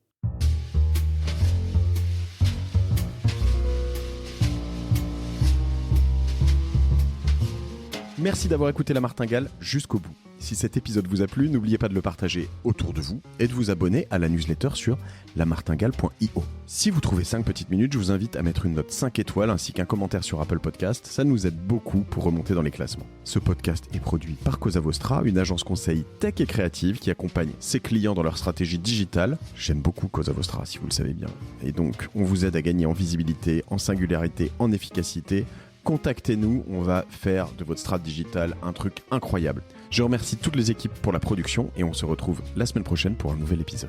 Merci d'avoir écouté La Martingale jusqu'au bout. Si cet épisode vous a plu, n'oubliez pas de le partager autour de vous et de vous abonner à la newsletter sur lamartingale.io. Si vous trouvez 5 petites minutes, je vous invite à mettre une note 5 étoiles ainsi qu'un commentaire sur Apple Podcast. Ça nous aide beaucoup pour remonter dans les classements. Ce podcast est produit par Cosa Vostra, une agence conseil tech et créative qui accompagne ses clients dans leur stratégie digitale. J'aime beaucoup Cosa Vostra, si vous le savez bien. Et donc, on vous aide à gagner en visibilité, en singularité, en efficacité. Contactez-nous, on va faire de votre strat digital un truc incroyable. Je remercie toutes les équipes pour la production et on se retrouve la semaine prochaine pour un nouvel épisode.